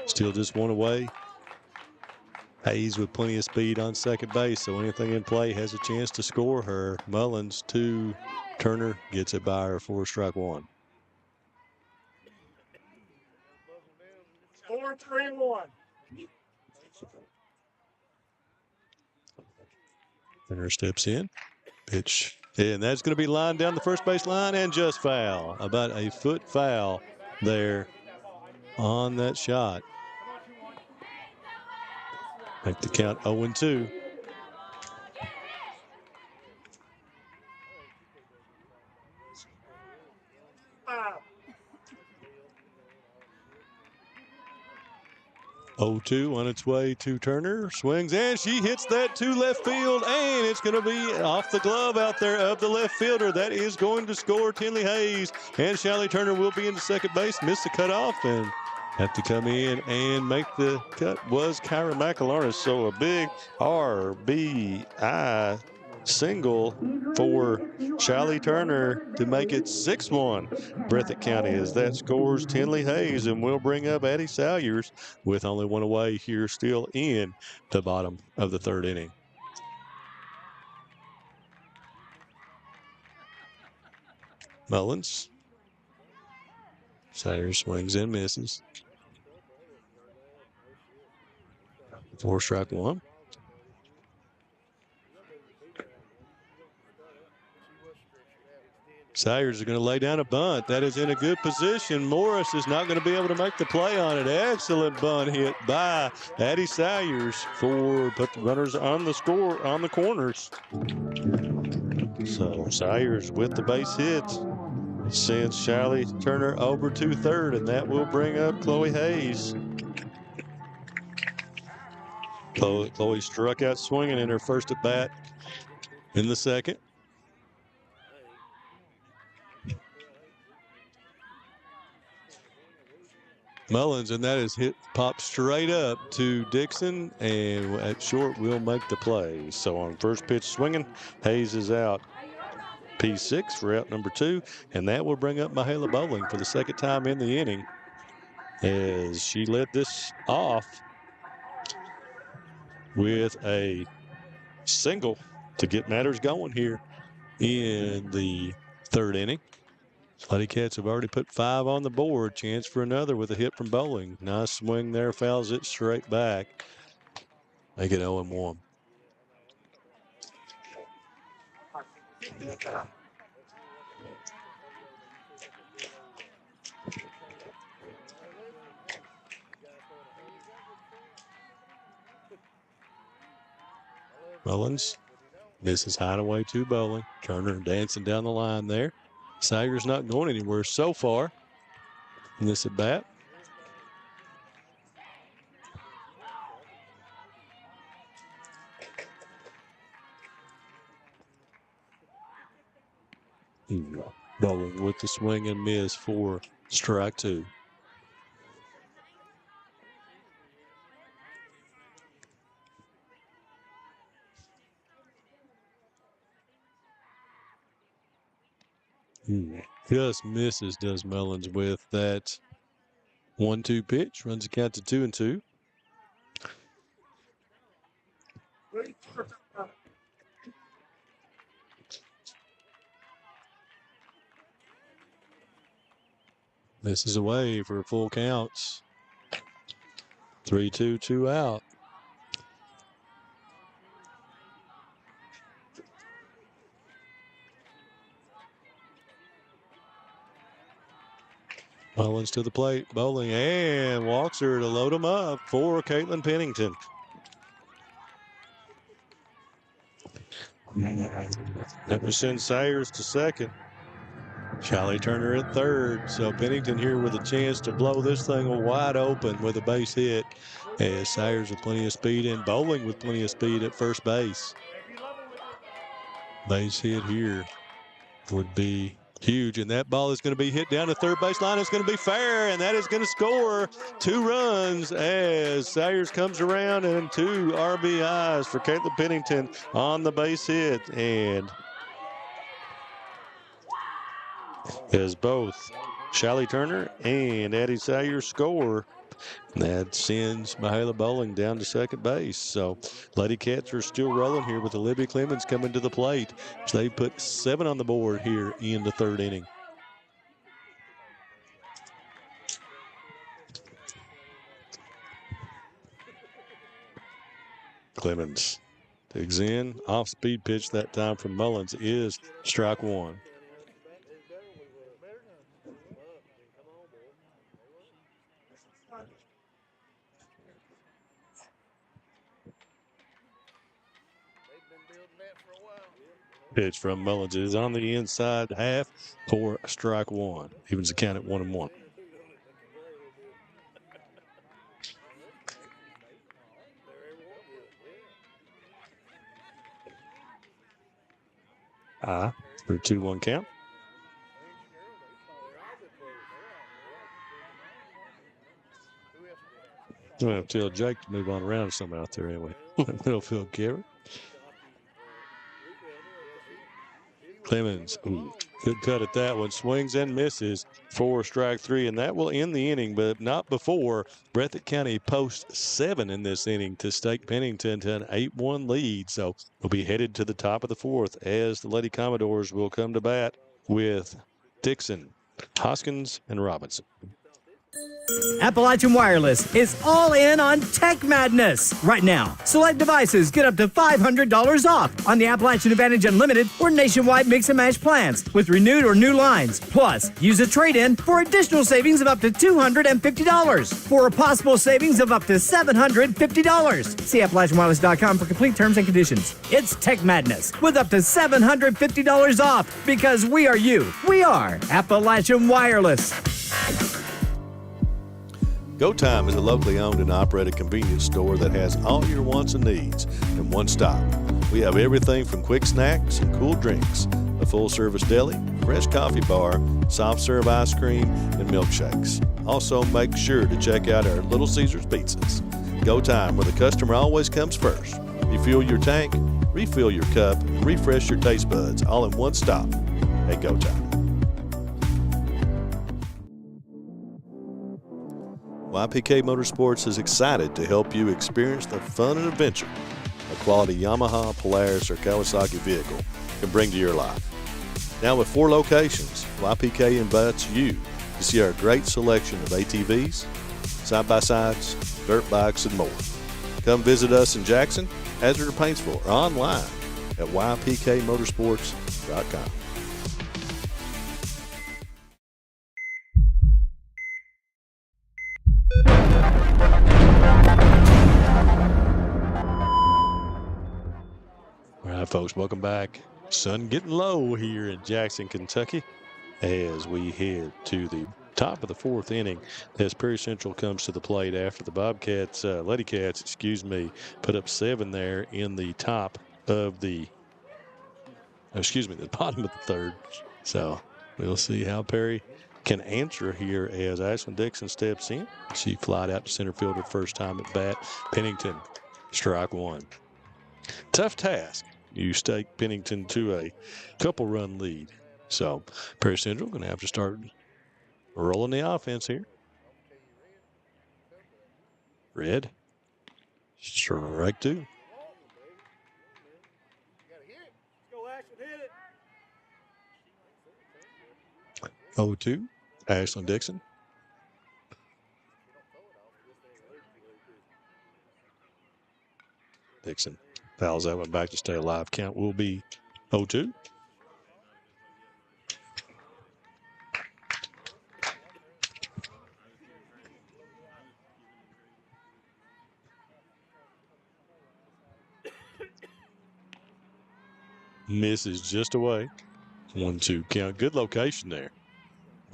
Still just one away. Hayes with plenty of speed on second base, so anything in play has a chance to score her. Mullins 2. Turner gets it by her for strike 1. 4-3-1. Turner steps in. Pitch. And that's going to be lined down the first base line and just foul. About a foot foul there on that shot. Make the count 0-2. Oh, 2 on its way to Turner. Swings and she hits that to left field, and it's going to be off the glove out there of the left fielder. That is going to score Tinley Hayes, and Shelly Turner will be into second base. Missed the cutoff and have to come in and make the cut was Kyra McAlarnis. So a big RBI single for Shelly Turner to make it 6-1 Breathitt County as that scores Tinley Hayes, and we'll bring up Addie Salyers with only one away here still in the bottom of the third inning. Mullins. Salyers swings and misses. 4 strike 1. Salyers is going to lay down a bunt. That is in a good position. Morris is not going to be able to make the play on it. Excellent bunt hit by Addie Salyers for put the runners on the score on the corners. So Salyers with the base hit sends Shelly Turner over to third, and that will bring up Chloe Hayes. Chloe struck out swinging in her first at bat in the second. Mullins, and that is hit, popped straight up to Dixon, and at short will make the play. So on first pitch swinging, Hayes is out. P6 for out number 2, and that will bring up Mahala Bowling for the second time in the inning as she led this off with a single to get matters going here in the third inning. Ladycats have already put 5 on the board. Chance for another with a hit from Bowling. Nice swing there. Fouls it straight back. Make it 0-1. Mullins misses Hideaway to Bowling. Turner dancing down the line there. Salyers not going anywhere so far in this at bat. Bowling with the swing and miss for strike 2. Just misses, does Mullins with that 1-2 pitch. Runs the count to 2-2. Misses away for full counts. 3-2, 2 out. Mullins to the plate. Bowling and walks her to load him up for Caitlin Pennington. That will send Salyers to second. Shelly Turner at third. So Pennington here with a chance to blow this thing wide open with a base hit. As Salyers with plenty of speed and Bowling with plenty of speed at first base. Base hit here would be Huge, and that ball is going to be hit down to third baseline. It's going to be fair, and that is going to score 2 runs as Sayers comes around, and 2 RBIs for Caleb Pennington on the base hit. And as both Shelly Turner and Addie Sayers score, that sends Mahala Bowling down to second base. So Ladycats are still rolling here with Olivia Clemens coming to the plate. So they put 7 on the board here in the 3rd inning. Clemens digs in. Off-speed pitch that time from Mullins is strike 1. Pitch from Mullins is on the inside half for strike 1. Evens the count at 1-1. For a 2-1 count. We'll have to tell Jake to move on around some out there anyway. Middle field carry. Clemens, good cut at that one. Swings and misses for strike 3, and that will end the inning, but not before Breathitt County posts 7 in this inning to stake Pennington to an 8-1 lead. So we'll be headed to the top of the 4th as the Lady Commodores will come to bat with Dixon, Hoskins, and Robinson. Appalachian Wireless is all in on Tech Madness right now. Select devices get up to $500 off on the Appalachian Advantage Unlimited or nationwide mix and match plans with renewed or new lines. Plus, use a trade-in for additional savings of up to $250 for a possible savings of up to $750. See AppalachianWireless.com for complete terms and conditions. It's Tech Madness with up to $750 off because we are you. We are Appalachian Wireless. Go Time is a locally owned and operated convenience store that has all your wants and needs in one stop. We have everything from quick snacks and cool drinks, a full-service deli, fresh coffee bar, soft-serve ice cream, and milkshakes. Also, make sure to check out our Little Caesars pizzas. Go Time, where the customer always comes first. You fuel your tank, refill your cup, and refresh your taste buds all in one stop at Go Time. YPK Motorsports is excited to help you experience the fun and adventure a quality Yamaha, Polaris, or Kawasaki vehicle can bring to your life. Now with 4 locations, YPK invites you to see our great selection of ATVs, side-by-sides, dirt bikes, and more. Come visit us in Jackson, Hazard, or Paintsville, or online at ypkmotorsports.com. All right, folks, welcome back. Sun getting low here in Jackson, Kentucky as we head to the top of the 4th inning as Perry Central comes to the plate after the Bobcats, Ladycats, put up 7 there in the top of the, the bottom of the 3rd. So we'll see how Perry can answer here as Ashlyn Dixon steps in. She flied out to center field her first time at bat. Pennington, strike 1. Tough task. You stake Pennington to a couple-run lead. So Perry Central going to have to start rolling the offense here. Red. Strike 2. Oh, 2. Ashlyn Dixon. Dixon fouls that one back to stay alive. Count will be 0-2. Misses just away. 1-2 count. Good location there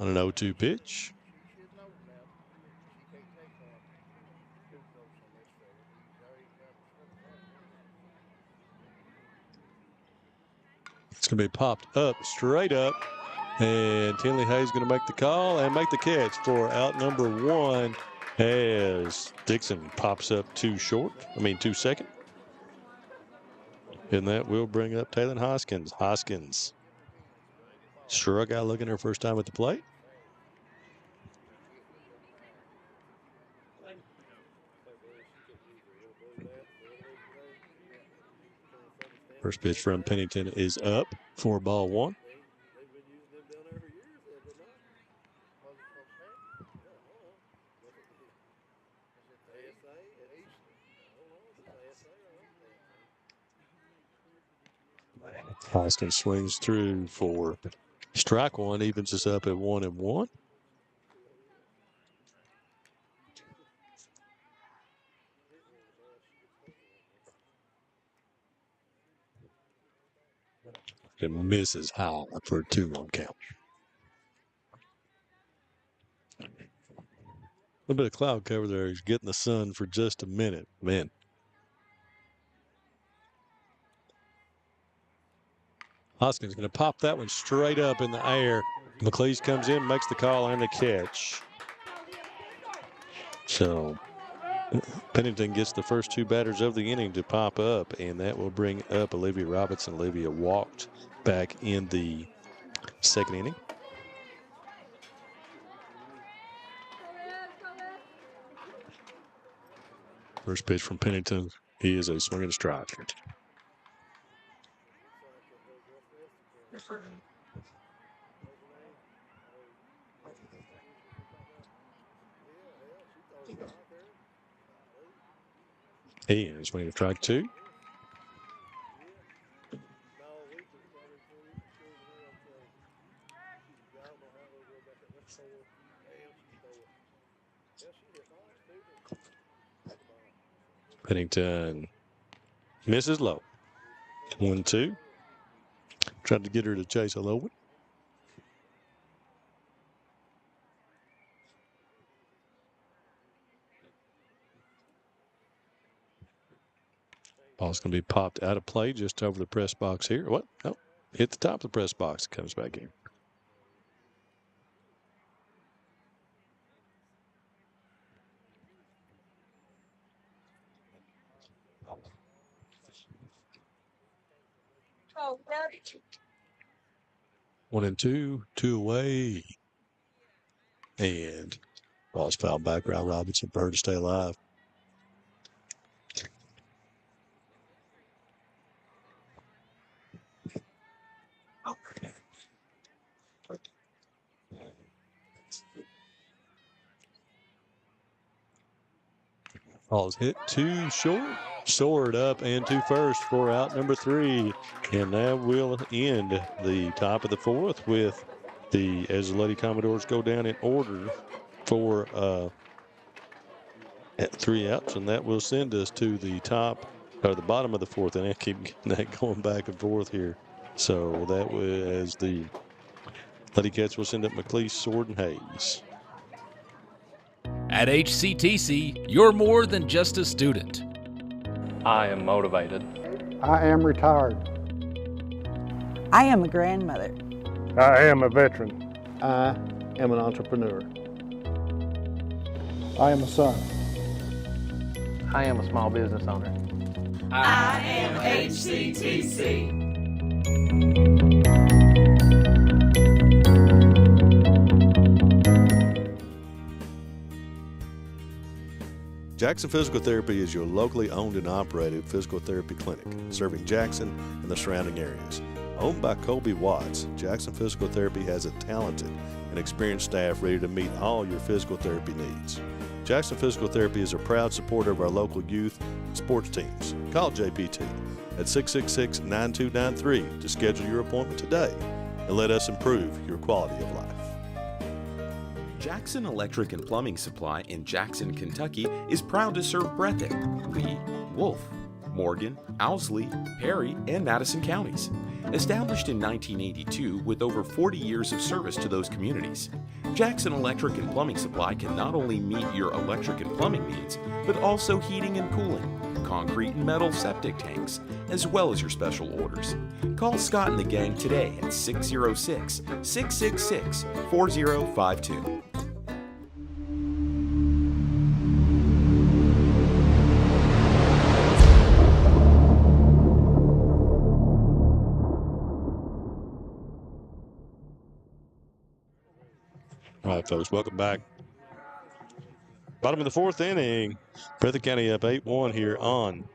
on an 0-2 pitch. It's going to be popped up, straight up, And Tinley Hayes going to make the call and make the catch for out number 1 as Dixon pops up too second. And that will bring up Taylor Hoskins. Hoskins struck out looking her first time at the plate. First pitch from Pennington is up for ball 1. Hoskins swings through for strike 1, evens us up at 1-1. And misses high for a 2-1 count. A little bit of cloud cover there. He's getting the sun for just a minute. Man. Hoskins going to pop that one straight up in the air. McLeese comes in, makes the call and the catch. So Pennington gets the first 2 batters of the inning to pop up, and that will bring up Olivia Robinson. Olivia walked back in the second inning. First pitch from Pennington. He is a swing and a strike. And swing and strike 2. Pennington misses low. 1-2. Tried to get her to chase a low one. Ball's going to be popped out of play just over the press box here. What? No. Hit the top of the press box. Comes back in. Oh, 1-2, 2 away. And ball's fouled back around Robinson for her to stay alive. Ball's hit too short. Soared up and to first for out number 3. And that will end the top of the 4th with as the Lady Commodores go down in order for at 3 outs. And that will send us to the bottom of the 4th. And I keep getting that going back and forth here. So that was as the Ladycats will send up McLeese, Sword, and Hayes. At HCTC, you're more than just a student. I am motivated. I am retired. I am a grandmother. I am a veteran. I am an entrepreneur. I am a son. I am a small business owner. I am HCTC. Jackson Physical Therapy is your locally owned and operated physical therapy clinic, serving Jackson and the surrounding areas. Owned by Colby Watts, Jackson Physical Therapy has a talented and experienced staff ready to meet all your physical therapy needs. Jackson Physical Therapy is a proud supporter of our local youth sports teams. Call JPT at 666-9293 to schedule your appointment today and let us improve your quality of life. Jackson Electric and Plumbing Supply in Jackson, Kentucky is proud to serve Breathitt, Lee, Wolf, Morgan, Owsley, Perry, and Madison counties. Established in 1982 with over 40 years of service to those communities, Jackson Electric and Plumbing Supply can not only meet your electric and plumbing needs, but also heating and cooling. concrete and metal septic tanks, as well as your special orders. Call Scott and the gang today at 606-666-4052. All right, folks, welcome back. Bottom of the fourth inning. Breathitt County up 8-1 here on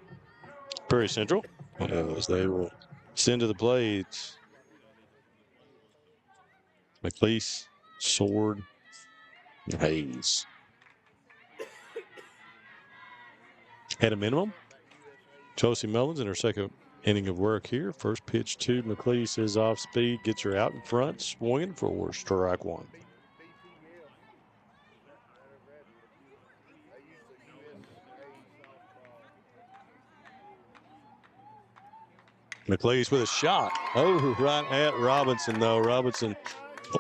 Prairie Central. As they will send to the plate McLeese, Sword, and Hayes. At a minimum, Chelsea Mullins in her second inning of work here. First pitch to McLeese is off speed, gets her out in front, swinging for strike one. McLeese with a shot. Oh, right at Robinson, though. Robinson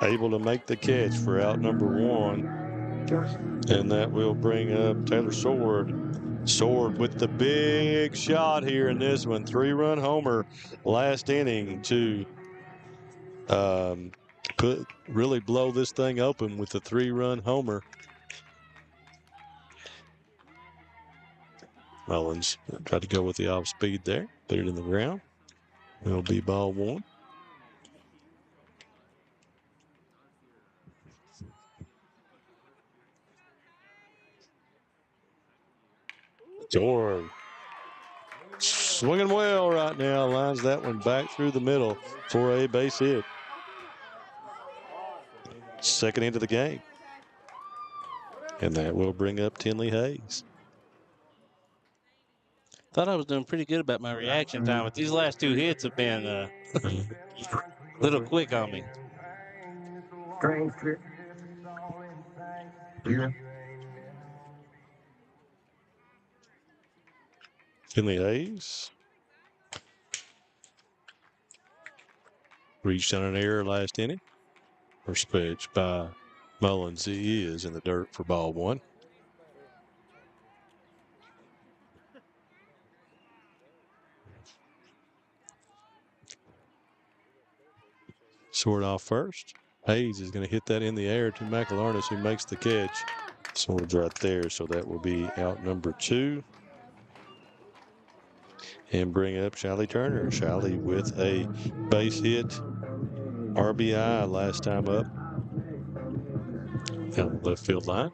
able to make the catch for out number one. And that will bring up Taylor Sword. Sword with the big shot here in this one. 3-run homer last inning to really blow this thing open with the 3-run homer. Mullins tried to go with the off speed there. Put it in the ground. It'll be ball one. Sword swinging well right now. Lines that one back through the middle for a base hit. Second into the game. And that will bring up Tinley Hayes. Thought I was doing pretty good about my reaction time, but these last two hits have been a little quick on me. Tinley Hayes reached on an error last inning. First pitch by Mullins. He is in the dirt for ball one. Sword off first. Hayes is going to hit that in the air to McElarnis, who makes the catch. Sword's right there, so that will be out number two. And bring up Shiley Turner. Shiley with a base hit. RBI last time up. Down the left field line.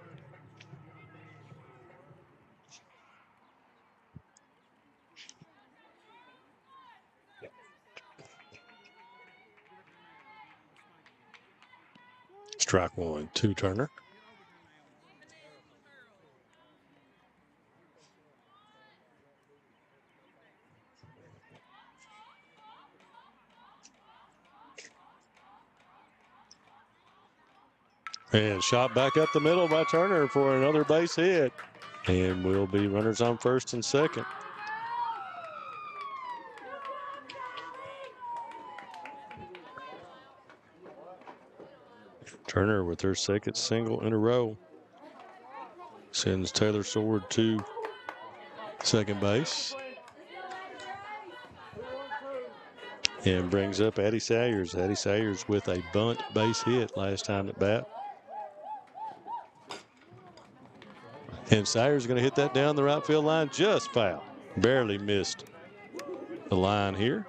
Strike one, to Turner. And shot back up the middle by Turner for another base hit. And will be runners on first and second. Turner with her second single in a row. Sends Taylor Sword to second base. And brings up Addie Sayers. Addie Sayers with a bunt base hit last time at bat. And Sayers is going to hit that down the right field line just foul. Barely missed the line here.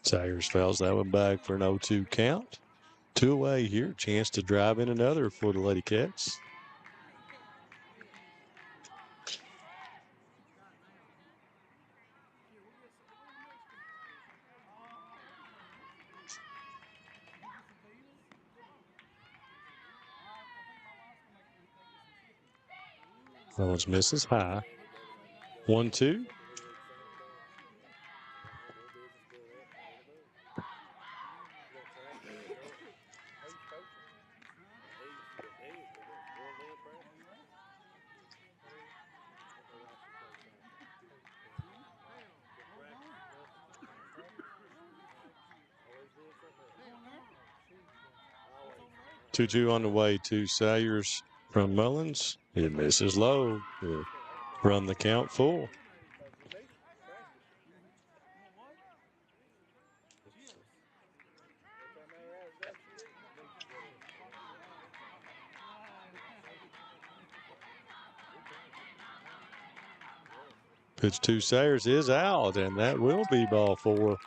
Sayers fouls that one back for an 0-2 count. 2 away here. Chance to drive in another for the Ladycats. Mullins misses high. 1-2. 2-2 on the way to Sayers from Mullins. It misses low. We'll run the count full. Pitch to Sayers is out, and that will be ball 4.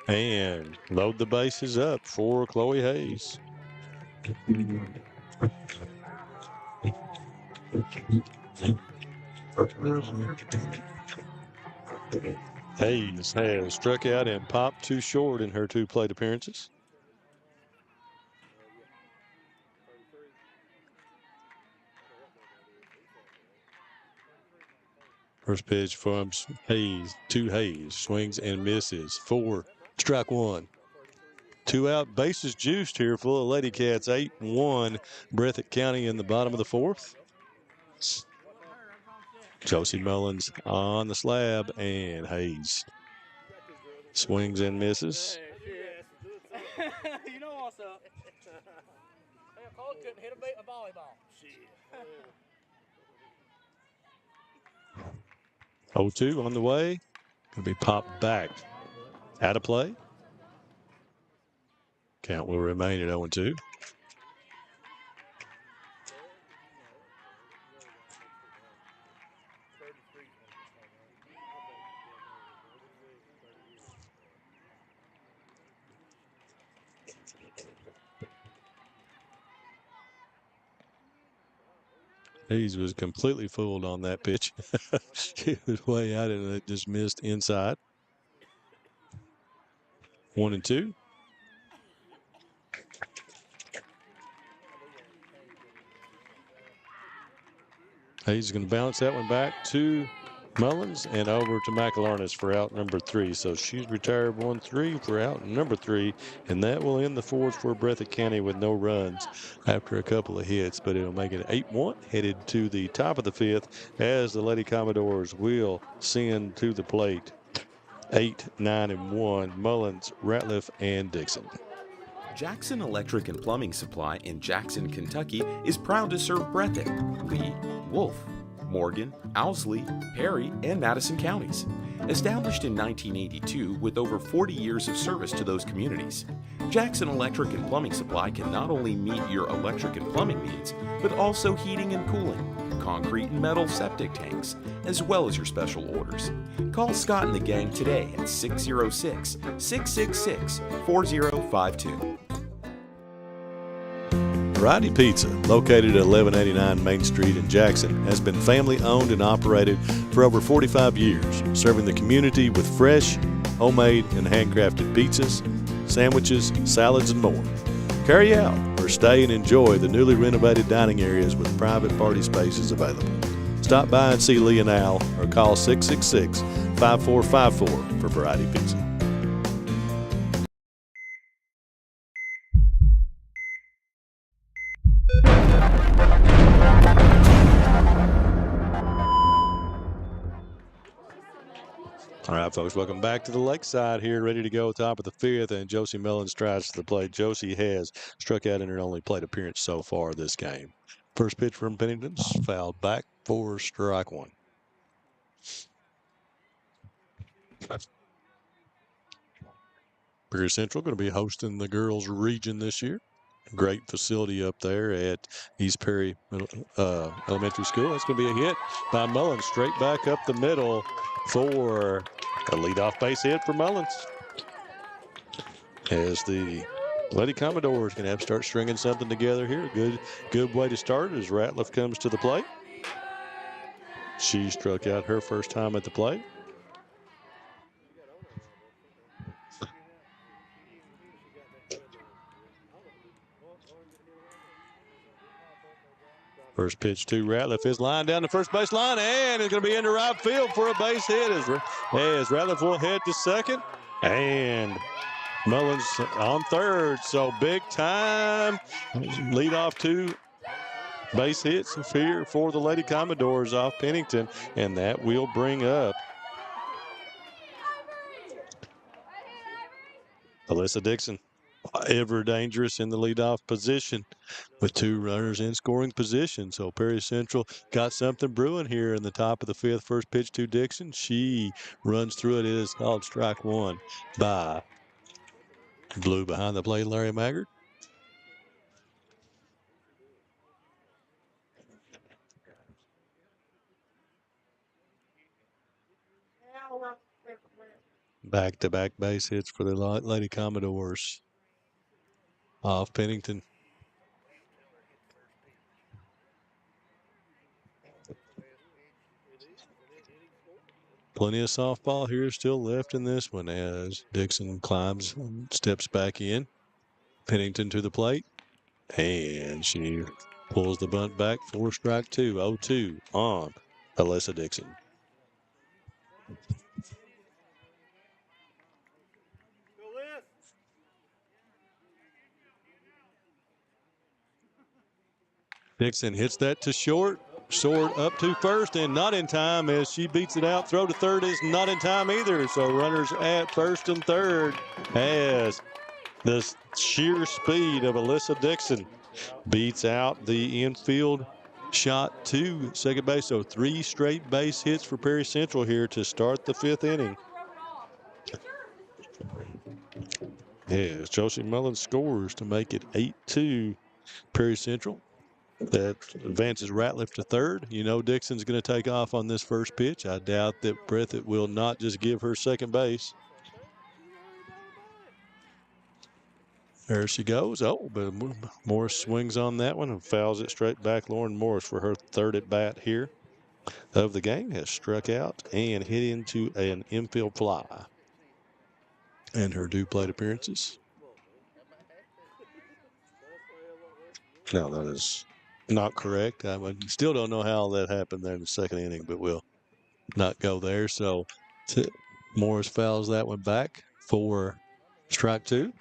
And load the bases up for Chloe Hayes. Hayes has struck out and popped 2 short in her 2 plate appearances. First pitch from Hayes to Hayes. Swings and misses. 4, strike 1. 2 out, bases juiced here for the Ladycats. 8-1, Breathitt County in the bottom of the 4th. Josie Mullins on the slab, and Hayes swings and misses. You know what's up. Cole couldn't hit a volleyball. 0-2 on the way. Going to be popped back. Out of play. Count will remain at 0-2. Hayes was completely fooled on that pitch. It was way out and it just missed inside. 1-2. Hayes is going to bounce that one back to Mullins and over to McIllarness for out number 3. So she's retired 1-3 for out number 3, and that will end the 4th for Breathitt County with no runs after a couple of hits, but it'll make it 8-1 headed to the top of the 5th as the Lady Commodores will send to the plate 8, 9, and 1 Mullins, Ratliff, and Dixon. Jackson Electric and Plumbing Supply in Jackson, Kentucky is proud to serve Breathitt, Lee, Wolf, Morgan, Owsley, Perry, and Madison counties. Established in 1982 with over 40 years of service to those communities, Jackson Electric and Plumbing Supply can not only meet your electric and plumbing needs, but also heating and cooling, concrete and metal septic tanks, as well as your special orders. Call Scott and the gang today at 606-666-4052. Variety Pizza, located at 1189 Main Street in Jackson, has been family owned and operated for over 45 years, serving the community with fresh, homemade, and handcrafted pizzas, sandwiches, salads, and more. Carry out or stay and enjoy the newly renovated dining areas with private party spaces available. Stop by and see Lee and Al or call 666-5454 for Variety Pizza. All right, folks, welcome back to the Lakeside here, ready to go top of the 5th, and Josie Mullins tries to the plate. Josie has struck out in her only plate appearance so far this game. First pitch from Pennington's fouled back for strike 1. Prairie Central going to be hosting the girls' region this year. Great facility up there at East Perry Elementary School. That's going to be a hit by Mullins, straight back up the middle for a leadoff base hit for Mullins. As the Lady Commodores going to have to start stringing something together here. Good way to start as Ratliff comes to the plate. She struck out her first time at the plate. First pitch to Ratliff is lined down the first base line, and it's going to be into right field for a base hit as Ratliff will head to second, and Mullins on third. So big time lead off 2 base hits here for the Lady Commodores off Pennington, and that will bring up Alyssa Dixon, ever dangerous in the leadoff position. with 2 runners in scoring position. So Perry Central got something brewing here in the top of the 5th. First pitch to Dixon. She runs through it. It is called strike 1 by Blue behind the plate, Larry Maggard. Back-to-back base hits for the Lady Commodores off Pennington. Plenty of softball here still left in this one as Dixon climbs and steps back in. Pennington to the plate, and she pulls the bunt back for strike 2. 0-2 on Alyssa Dixon. Dixon hits that to short. Short up to first and not in time as she beats it out. Throw to third is not in time either. So runners at first and third as the sheer speed of Alyssa Dixon beats out the infield shot to second base. So 3 straight base hits for Perry Central here to start the 5th inning. Yes, Josie Mullins scores to make it 8-2 Perry Central. That advances Ratliff to third. You know Dixon's going to take off on this first pitch. I doubt that Breathitt will not just give her second base. There she goes. Oh, but Morris swings on that one and fouls it straight back. Lauren Morris for her 3rd at bat here of the game has struck out and hit into an infield fly. And her due plate appearances. No, that is not correct. I still don't know how that happened there in the 2nd inning, but we'll not go there. So Morris fouls that one back for strike 2.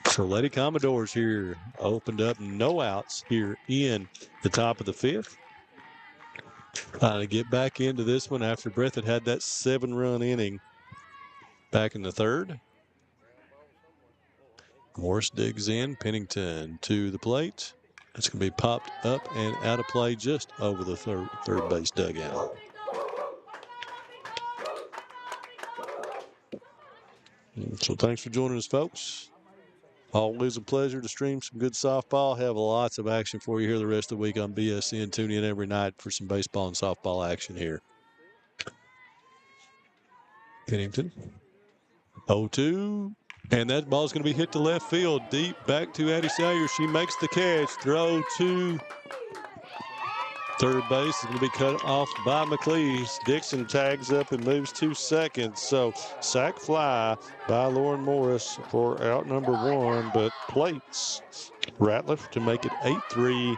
So Lady Commodores here opened up no outs here in the top of the 5th. To get back into this one after Breathitt had that 7-run inning back in the 3rd. Morris digs in. Pennington to the plate. It's going to be popped up and out of play just over the third base dugout. So thanks for joining us, folks. Always a pleasure to stream some good softball. Have lots of action for you here the rest of the week on BSN. Tune in every night for some baseball and softball action here. Pennington. 0-2. And that ball's going to be hit to left field. Deep back to Addie Sayers. She makes the catch. Throw to third base is going to be cut off by McLeese. Dixon tags up and moves to second. So sac fly by Lauren Morris for out number 1, but plates Ratliff to make it 8-3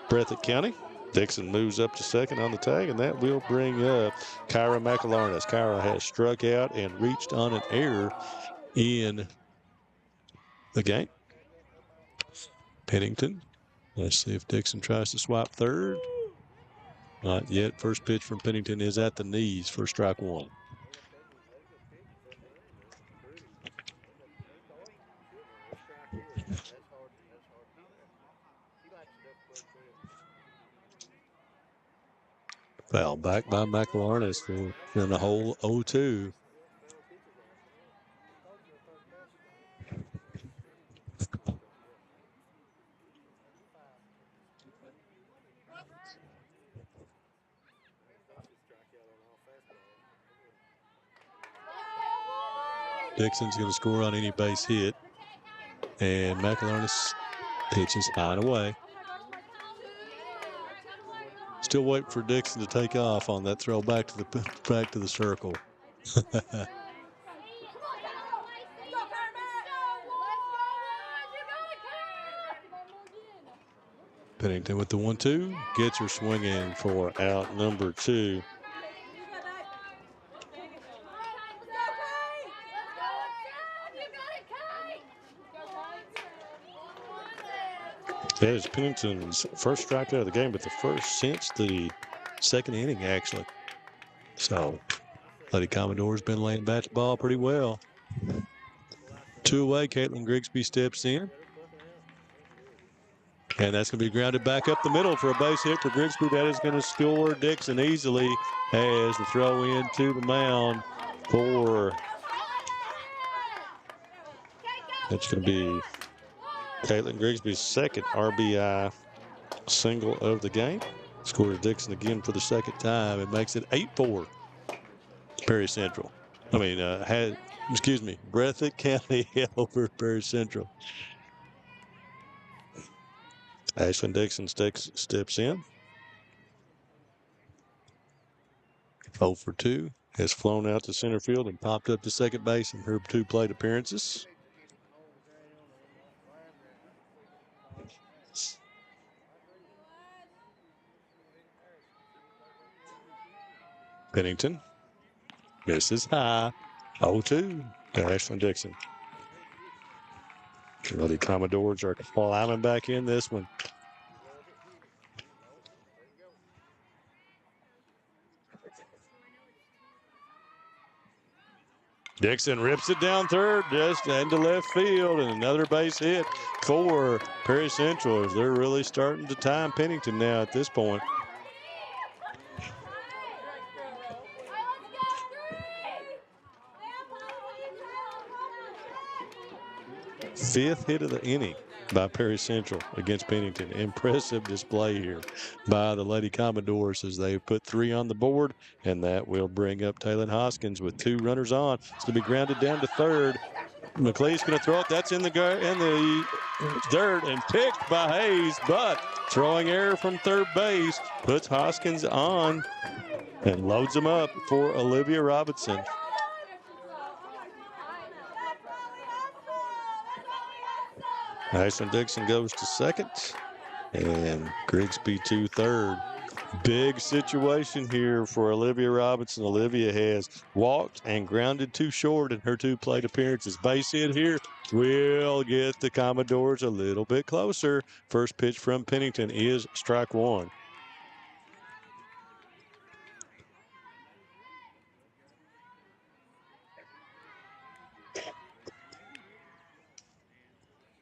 Breathitt County. Dixon moves up to second on the tag, and that will bring up Kyra McAlarness. Kyra has struck out and reached on an error in the game. Pennington. Let's see if Dixon tries to swap third. Not yet. First pitch from Pennington is at the knees for strike 1. Foul back by McAlarness in the hole 0-2. Dixon's going to score on any base hit. And McAlarness pitches high and away. Still waiting for Dixon to take off on that throw back to the circle. Pennington with the 1-2. Gets her swinging for out number 2. That is Pennington's first strikeout of the game, but the first since the 2nd inning, actually. So, Lady Commodore's been laying bat the ball pretty well. 2 away, Caitlin Grigsby steps in. And that's going to be grounded back up the middle for a base hit for Grigsby. That is going to score Dixon easily as the throw into the mound for. That's going to be Caitlin Grigsby's second RBI single of the game. Scores Dixon again for the second time. It makes it 8-4. Perry Central. Breathitt County over Perry Central. Ashlyn Dixon steps in. 0 for 2. Has flown out to center field and popped up to second base in her 2 plate appearances. Pennington misses high. 0-2 to Ashlyn Dixon. The Commodores are climbing back in this one. Dixon rips it down third, just into left field, and another base hit for Perry Central as they're really starting to time Pennington now at this point. Fifth hit of the inning by Perry Central against Pennington. Impressive display here by the Lady Commodores as they put 3 on the board, and that will bring up Taylor Hoskins with 2 runners on. It's going to be grounded down to third. McLeod's going to throw it. That's in the third and picked by Hayes, but throwing error from third base puts Hoskins on and loads him up for Olivia Robinson. Ashlyn Dixon goes to second, and Grigsby to third. Big situation here for Olivia Robinson. Olivia has walked and grounded 2 short in her 2 plate appearances. Base hit here will get the Commodores a little bit closer. First pitch from Pennington is strike 1.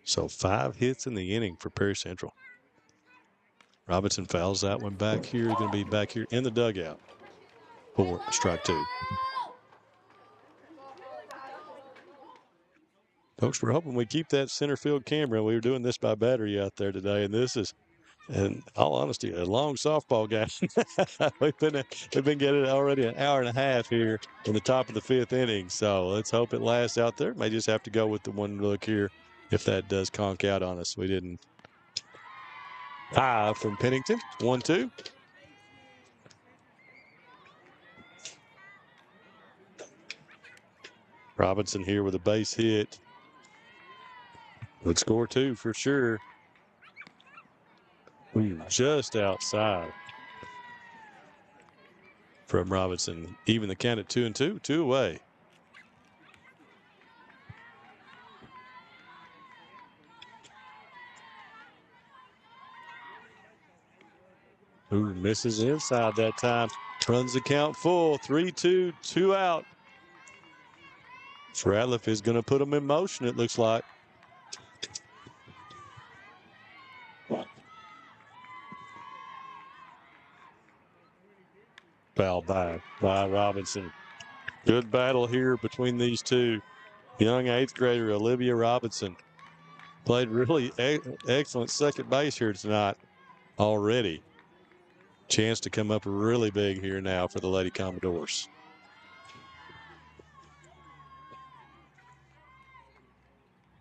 So 5 hits in the inning for Perry Central. Robinson fouls that one back here. Going to be back here in the dugout for strike 2. Folks, we're hoping we keep that center field camera. We were doing this by battery out there today, and this is, in all honesty, a long softball game. we've been getting already an hour and a half here in the top of the 5th inning. So let's hope it lasts out there. May just have to go with the one look here if that does conk out on us. We didn't. High from Pennington. 1-2. Robinson here with a base hit. Would score 2 for sure. Just outside from Robinson. Even the count at 2-2. 2 away. Ooh, misses inside that time. Runs the count full. 3-2, 2 out. Ratliff is going to put them in motion, it looks like. Foul by Robinson. Good battle here between these two. Young 8th grader Olivia Robinson played really excellent second base here tonight already. Chance to come up really big here now for the Lady Commodores.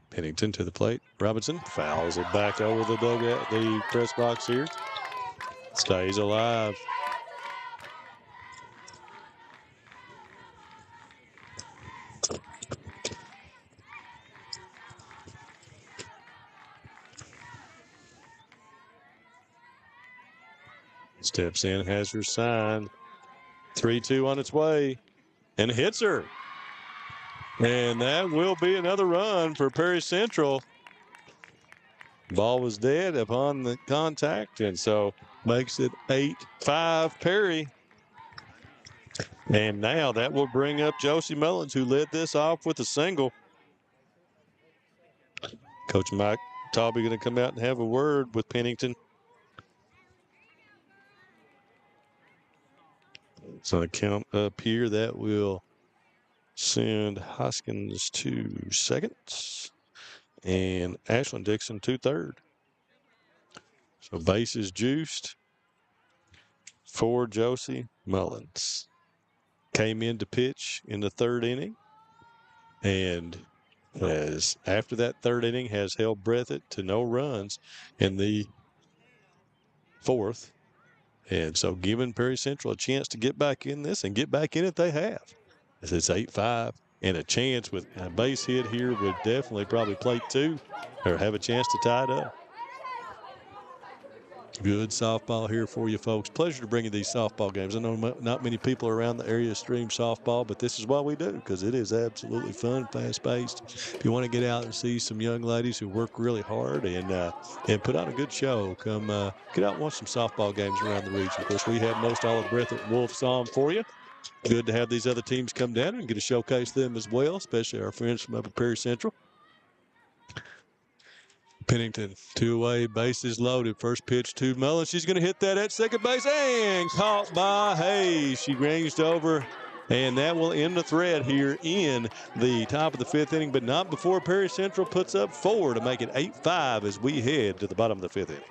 Pennington to the plate. Robinson fouls it back over the dugout, the press box here. Stays alive. Steps in, has her sign. 3-2 on its way, and hits her. And that will be another run for Perry Central. Ball was dead upon the contact, and so makes it 8-5 Perry. And now that will bring up Josie Mullins, who led this off with a single. Coach Mike Tauby going to come out and have a word with Pennington. So the count up here, that will send Hoskins to second and Ashlyn Dixon to third. So bases juiced for Josie Mullins. Came in to pitch in the third inning, and as after that third inning has held Breathitt to no runs in the fourth. And so giving Perry Central a chance to get back in this and get back in it, they have. As it's 8-5, and a chance with a base hit here would definitely probably plate two or have a chance to tie it up. Good softball here for you folks. Pleasure to bring you these softball games. I know not many people around the area stream softball, but this is why we do, because it is absolutely fun, fast-paced. If you want to get out and see some young ladies who work really hard and put on a good show, come get out and watch some softball games around the region. Of course, we have most all of Breathitt Wolves on for you. Good to have these other teams come down and get to showcase them as well, especially our friends from up at Perry Central. Pennington, two away, bases loaded. First pitch to Mullins. She's going to hit that at second base and caught by Hayes. She ranged over, and that will end the thread here in the top of the fifth inning, but not before Perry Central puts up 4 to make it 8-5 as we head to the bottom of the fifth inning.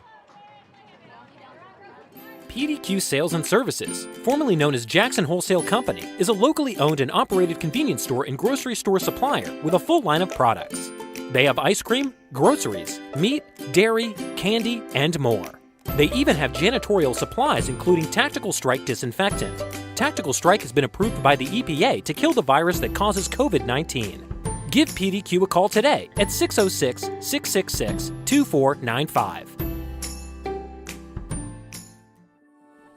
PDQ Sales and Services, formerly known as Jackson Wholesale Company, is a locally owned and operated convenience store and grocery store supplier with a full line of products. They have ice cream, groceries, meat, dairy, candy, and more. They even have janitorial supplies including Tactical Strike disinfectant. Tactical Strike has been approved by the EPA to kill the virus that causes COVID-19. Give PDQ a call today at 606-666-2495.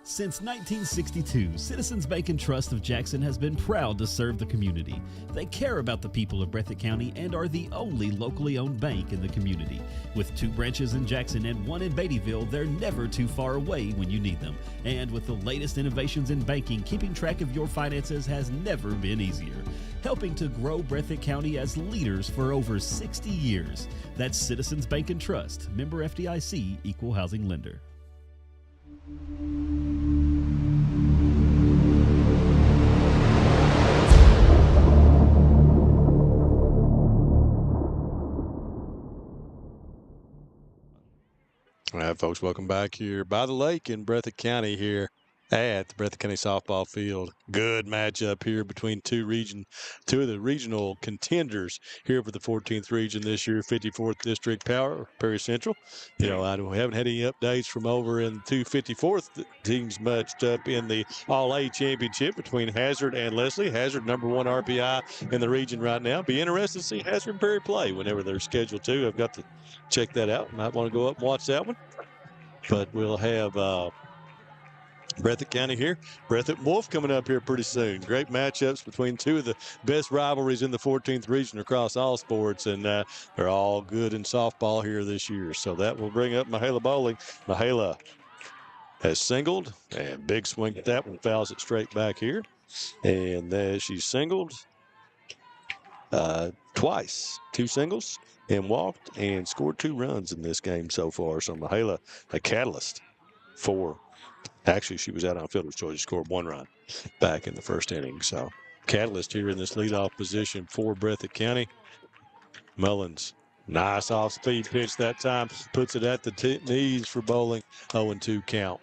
Since 1962, Citizens Bank and Trust of Jackson has been proud to serve the community. They care about the people of Breathitt County and are the only locally owned bank in the community. With 2 branches in Jackson and 1 in Beattyville, they're never too far away when you need them. And with the latest innovations in banking, keeping track of your finances has never been easier. Helping to grow Breathitt County as leaders for over 60 years. That's Citizens Bank and Trust, member FDIC, equal housing lender. All right, folks, welcome back here by the lake in Breathitt County here at the Breathitt County Softball Field. Good matchup here between two of the regional contenders here for the 14th region this year, 54th District Power, Perry Central. We haven't had any updates from over in 254th teams matched up in the All-A Championship between Hazard and Leslie. Hazard, number 1 RPI in the region right now. Be interested to see Hazard and Perry play whenever they're scheduled to. I've got to check that out. Might want to go up and watch that one. But we'll have Breathitt County here. Breathitt Wolf coming up here pretty soon. Great matchups between two of the best rivalries in the 14th region across all sports, and they're all good in softball here this year. So that will bring up Mahala Bowling. Mahala has singled, and big swing at that one, fouls it straight back here. And there she's singled twice, 2 singles, and walked and scored 2 runs in this game so far. So Mahala, a catalyst for, actually she was out on fielder's choice, scored 1 run back in the first inning. So catalyst here in this leadoff position for Breathitt County. Mullins, nice off-speed pitch that time, puts it at the knees for Bowling. 0-2 count.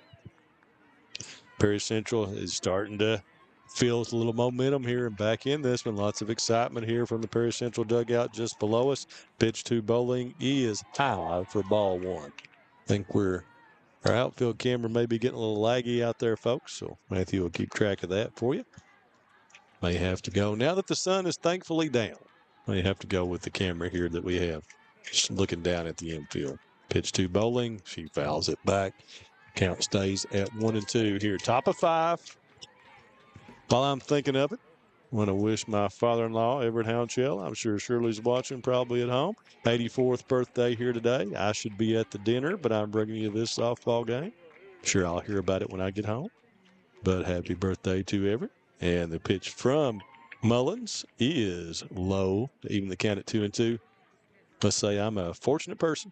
Perry Central is starting to feel a little momentum here and back in this one. Lots of excitement here from the Perry Central dugout just below us. Pitch to Bowling is high for ball 1. I think our outfield camera may be getting a little laggy out there, folks, so Matthew will keep track of that for you. May have to go, now that the sun is thankfully down, may have to go with the camera here that we have, just looking down at the infield. Pitch to Bowling, she fouls it back. Count stays at 1-2 here. Top of 5. While I'm thinking of it, I want to wish my father-in-law, Everett Houndshell, I'm sure Shirley's watching, probably at home, 84th birthday here today. I should be at the dinner, but I'm bringing you this softball game. Sure, I'll hear about it when I get home. But happy birthday to Everett. And the pitch from Mullins is low, even the count at 2-2. Let's say I'm a fortunate person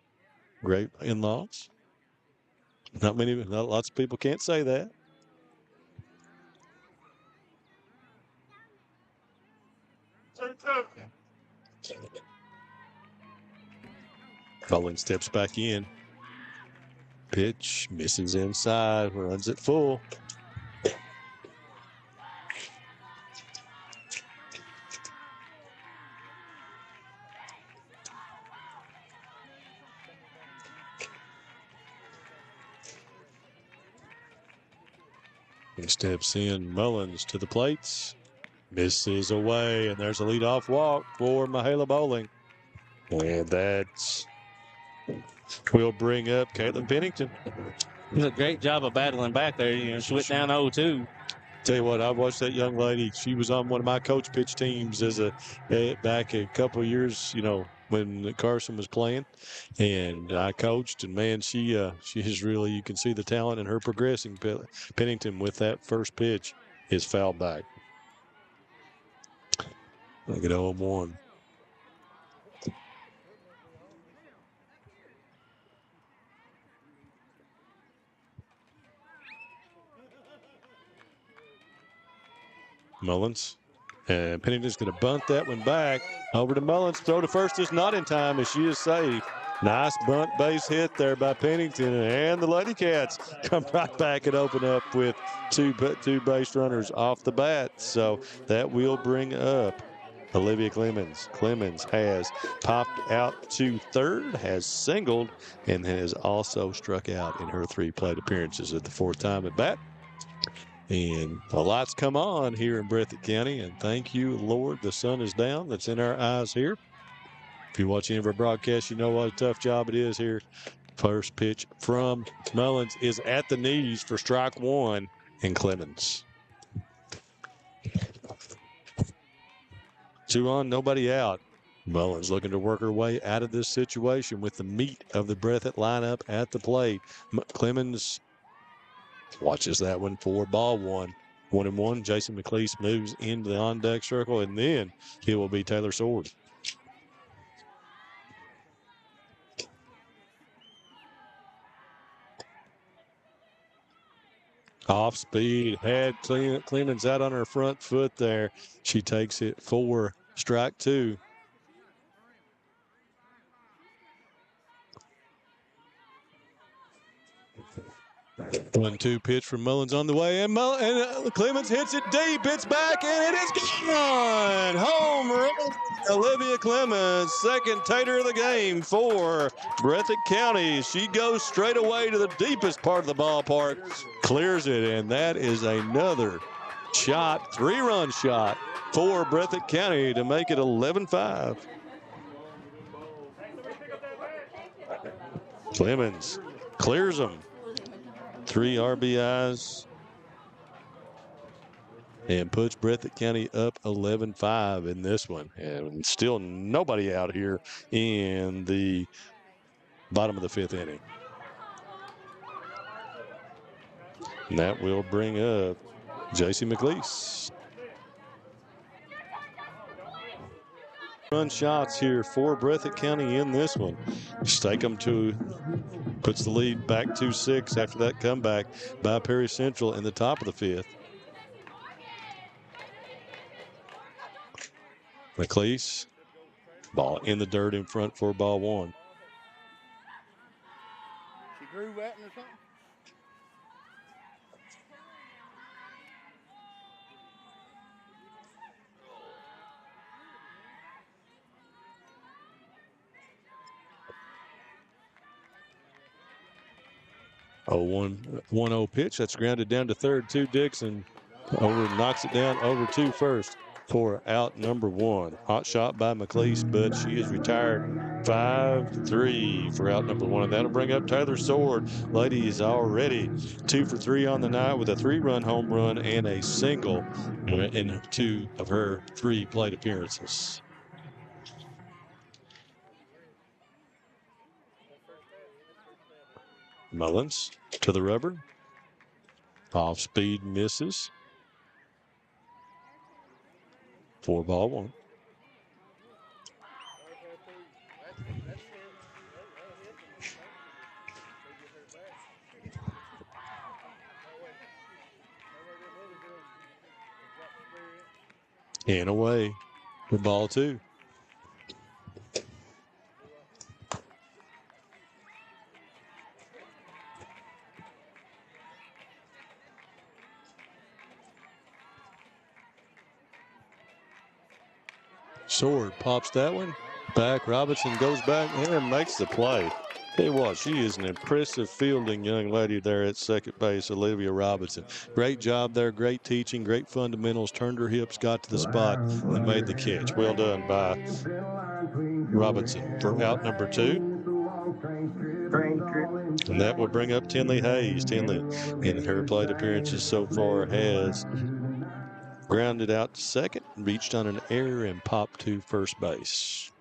great in-laws. Not lots of people can't say that. Cullen steps back in. Pitch misses inside, runs it full. He steps in. Mullins to the plates. Misses away, and there's a leadoff walk for Mahala Bowling. And that's will bring up Caitlin Pennington. Did a great job of battling back there. You know, she went down 0-2. Tell you what, I watched that young lady. She was on one of my coach pitch teams back a couple of years, when Carson was playing, and I coached. And man, she is really, you can see the talent in her progressing. Pennington with that first pitch is fouled back. Look at 0-1. Mullins. And Pennington's going to bunt that one back. Over to Mullins. Throw to first is not in time as she is safe. Nice bunt base hit there by Pennington. And the Ladycats come right back and open up with two base runners off the bat. So that will bring up Olivia Clemens. Clemens has popped out to third, has singled, and has also struck out in her 3 plate appearances at the 4th time at bat. And the lights come on here in Breathitt County, and thank you, Lord, the sun is down. That's in our eyes here. If you watch any of our broadcasts, you know what a tough job it is here. First pitch from Mullins is at the knees for strike 1, and Clemens. 2 on, nobody out. Mullins looking to work her way out of this situation with the meat of the Breathitt lineup at the plate. Clemens watches that one for ball 1. 1-1. Jason McLeese moves into the on-deck circle, and then it will be Taylor Sword. Off speed, had Clemens out on her front foot there. She takes it for strike 2. 1-2 pitch from Mullins on the way, and Clemens hits it deep. It's back, and it is gone. Home run, Olivia Clemens, second tater of the game for Breathitt County. She goes straight away to the deepest part of the ballpark, clears it, and that is another shot, 3-run shot for Breathitt County to make it 11-5. Clemens clears them. 3 RBIs and puts Breathitt County up 11-5 in this one. And still nobody out here in the bottom of the 5th inning. And that will bring up J.C. McLeese. Run shots here for Breathitt County in this one. Stakem puts the lead back 2-6 after that comeback by Perry Central in the top of the 5th. McLeese, ball in the dirt in front for ball 1. She grew wetting or something? Oh, 1-0 pitch. That's grounded down to third to Dixon. Knocks it down over to first for out number 1. Hot shot by McLeese, but she is retired 5-3 for out number 1. And that'll bring up Taylor Sword. Lady is already 2 for 3 on the night with a 3-run home run and a single in 2 of her 3 plate appearances. Mullins to the rubber. Off speed misses. 4-1. And away for ball 2. Sword pops that one. Back. Robinson goes back and makes the play. Tell you what, she is an impressive fielding young lady there at second base, Olivia Robinson. Great job there, great teaching, great fundamentals. Turned her hips, got to the spot, and made the catch. Well done by Robinson for out number 2. And that will bring up Tinley Hayes. Tinley, in her plate appearances so far, has grounded out to second, reached on an error, and popped to first base.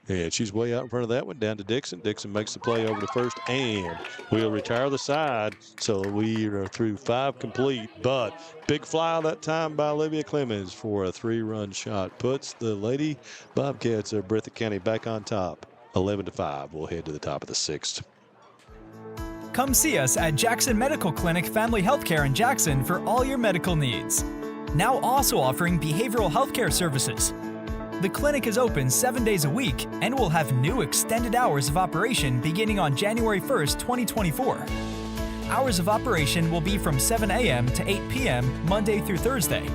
And she's way out in front of that one, down to Dixon. Dixon makes the play over to first, and we'll retire the side. So we are through 5 complete, but big fly that time by Olivia Clemens for a 3-run shot. Puts the Lady Bobcats of Breathitt County back on top, 11-5. We'll head to the top of the 6th. Come see us at Jackson Medical Clinic Family Healthcare in Jackson for all your medical needs. Now also offering behavioral healthcare services. The clinic is open 7 days a week and will have new extended hours of operation beginning on January 1st, 2024. Hours of operation will be from 7 a.m. to 8 p.m. Monday through Thursday,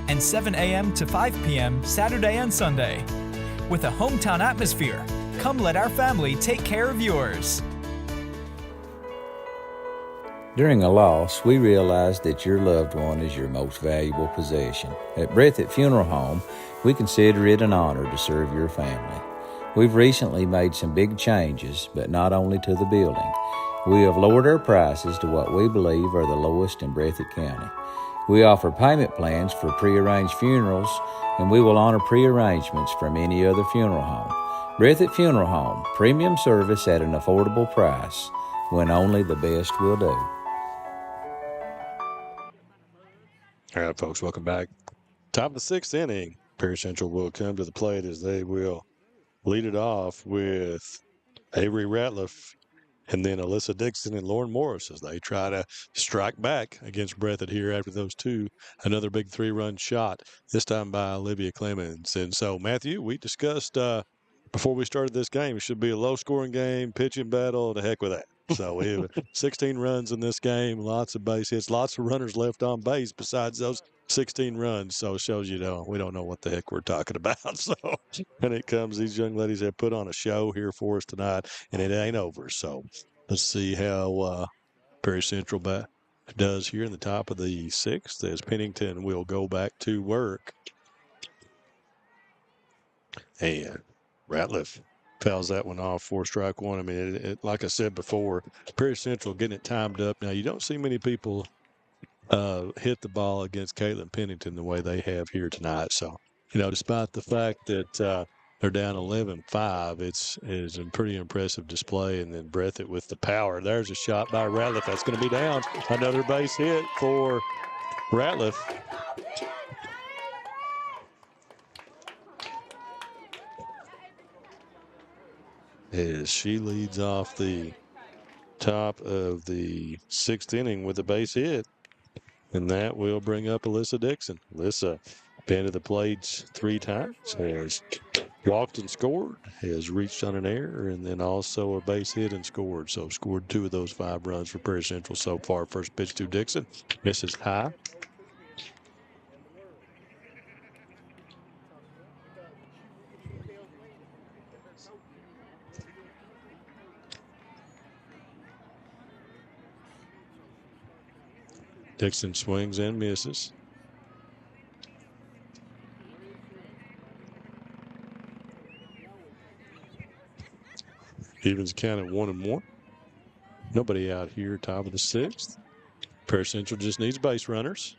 and 7 a.m. to 5 p.m. Saturday and Sunday. With a hometown atmosphere, come let our family take care of yours. During a loss, we realize that your loved one is your most valuable possession. At Breathitt Funeral Home, we consider it an honor to serve your family. We've recently made some big changes, but not only to the building. We have lowered our prices to what we believe are the lowest in Breathitt County. We offer payment plans for prearranged funerals, and we will honor prearrangements from any other funeral home. Breathitt Funeral Home, premium service at an affordable price, when only the best will do. All right, folks, welcome back. Top of the 6th inning. Perry Central will come to the plate as they will lead it off with Avery Ratliff and then Alyssa Dixon and Lauren Morris as they try to strike back against Breathitt here after those two. Another big 3-run shot, this time by Olivia Clemens. And so, Matthew, we discussed before we started this game, it should be a low-scoring game, pitching battle, the heck with that. So we have 16 runs in this game, lots of base hits, lots of runners left on base besides those 16 runs. So it shows you we don't know what the heck we're talking about. So when it comes, these young ladies have put on a show here for us tonight, and it ain't over. So let's see how Perry Central does here in the top of the 6th as Pennington will go back to work. And Ratliff fouls that one off for strike 1. I mean, like I said before, Perry Central getting it timed up. Now, you don't see many people hit the ball against Caitlin Pennington the way they have here tonight. So, despite the fact that they're down 11-5, it's a pretty impressive display. And then Breathitt with the power. There's a shot by Ratliff. That's going to be down. Another base hit for Ratliff. As she leads off the top of the 6th inning with a base hit. And that will bring up Alyssa Dixon. Alyssa been to the plate 3 times, has walked and scored, has reached on an error, and then also a base hit and scored. So scored 2 of those 5 runs for Perry Central so far. First pitch to Dixon. Misses high. Dixon swings and misses. Evens count at 1-1. Nobody out here, top of the 6th. Perry Central just needs base runners.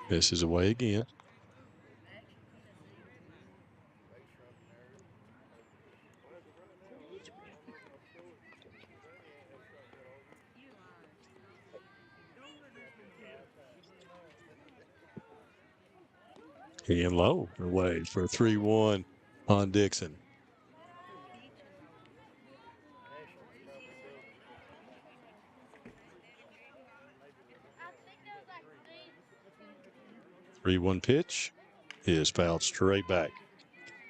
Misses away again. And low away for a 3-1 on Dixon. 3-1 pitch is fouled straight back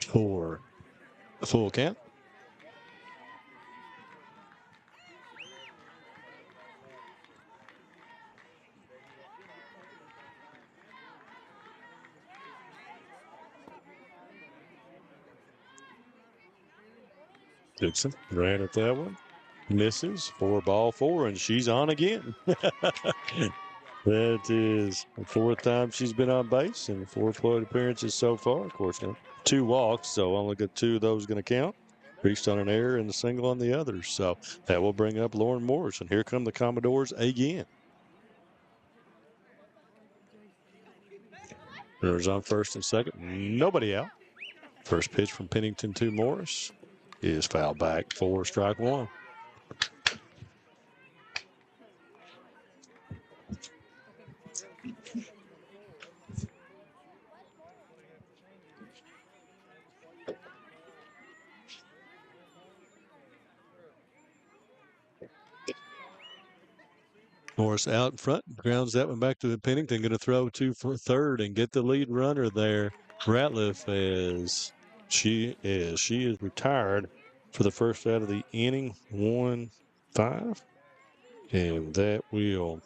for a full count. Dixon ran at that one. Misses. 4-4, and she's on again. That is the fourth time she's been on base and 4 plate appearances so far. Of course, 2 walks, so only got 2 of those going to count. Reached on an error and a single on the others. So that will bring up Lauren Morris. And here come the Commodores again. Runners on first and second. Nobody out. First pitch from Pennington to Morris is fouled back for strike 1. Morris out in front, grounds that one back to Pennington. Going to throw to for third and get the lead runner there. Ratliff, as she is retired for the first out of the inning, 1-5, and that will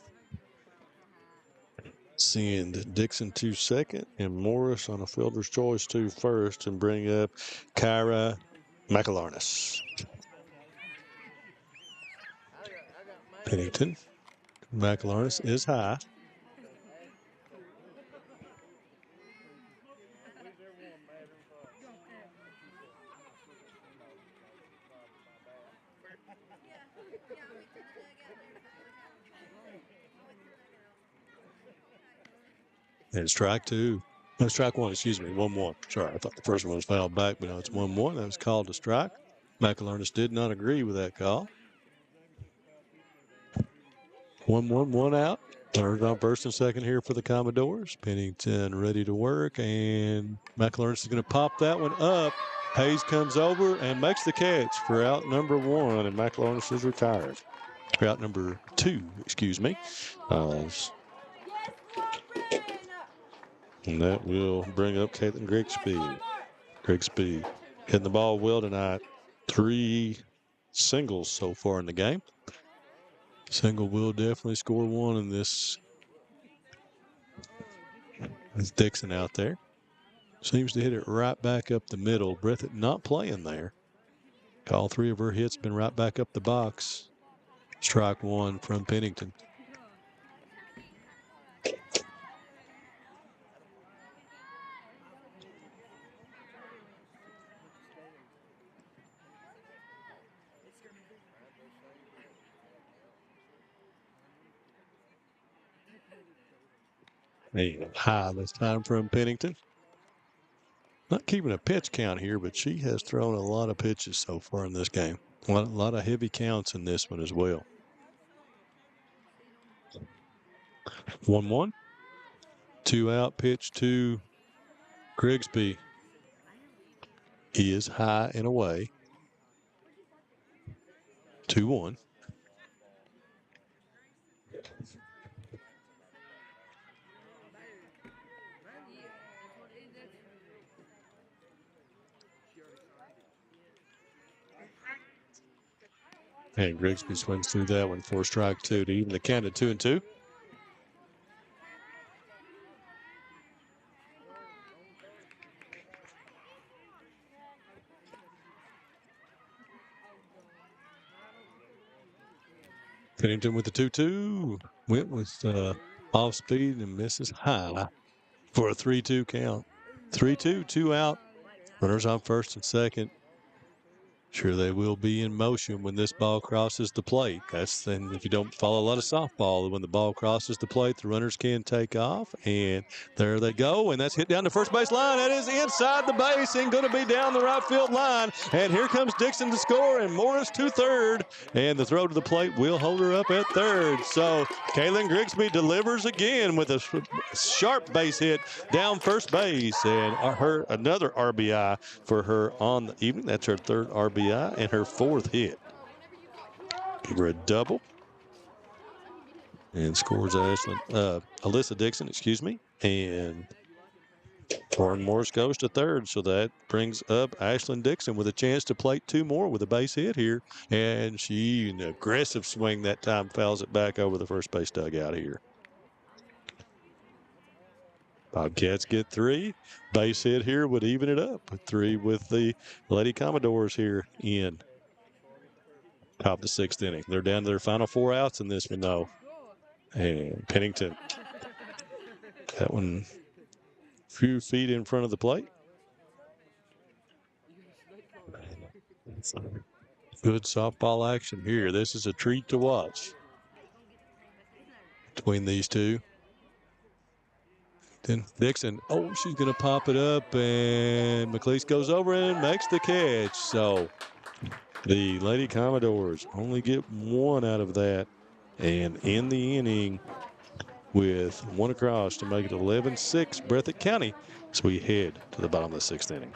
send Dixon to second and Morris on a fielder's choice to first and bring up Kyra McAlarnis. Pennington. McAlarnis is high. And strike 2. No, strike 1, excuse me, 1-1. Sorry, I thought the first one was fouled back, but now it's 1-1. That was called a strike. McAlarnis did not agree with that call. 1-1, 1 out. Third on first and second here for the Commodores. Pennington ready to work, and McAlarnis is going to pop that one up. Hayes comes over and makes the catch for out number 1, and McAlarnis is retired. For out number 2, excuse me. And that will bring up Caitlin Grigsby. Grigsby hitting the ball well tonight. 3 singles so far in the game. Single will definitely score 1 in this. That's Dixon out there. Seems to hit it right back up the middle. Breathitt not playing there. All 3 of her hits been right back up the box. Strike 1 from Pennington. And high this time from Pennington. Not keeping a pitch count here, but she has thrown a lot of pitches so far in this game. A lot of heavy counts in this one as well. 1-1. 2 out, pitch to Grigsby. He is high and away. 2-1. And Grigsby swings through that one for strike 2 to even the count at 2-2. Pennington with the 2-2. Went with off speed and misses high for a 3-2 count. 3-2, 2 out. Runners on first and second. Sure, they will be in motion when this ball crosses the plate. That's then if you don't follow a lot of softball, when the ball crosses the plate, the runners can take off. And there they go. And that's hit down the first base line. That is inside the base and going to be down the right field line. And here comes Dixon to score and Morris to third. And the throw to the plate will hold her up at third. So Kaylin Grigsby delivers again with a sharp base hit down first base. And her another RBI for her on the evening. That's her third RBI and her 4th hit. Give her a double. And scores Alyssa Dixon, excuse me. And Torrin Morse goes to third, so that brings up Ashlyn Dixon with a chance to plate 2 more with a base hit here. And she, an aggressive swing that time, fouls it back over the first base dugout here. Bobcats get 3. Base hit here would even it up. 3 with the Lady Commodores here in top of the 6th inning. They're down to their final 4 outs in this one, though. And Pennington, that one a few feet in front of the plate. Good softball action here. This is a treat to watch between these two. Then Dixon, she's going to pop it up, and McLeese goes over and makes the catch. So the Lady Commodores only get 1 out of that, and in the inning with 1 across to make it 11-6 Breathitt County as we head to the bottom of the 6th inning.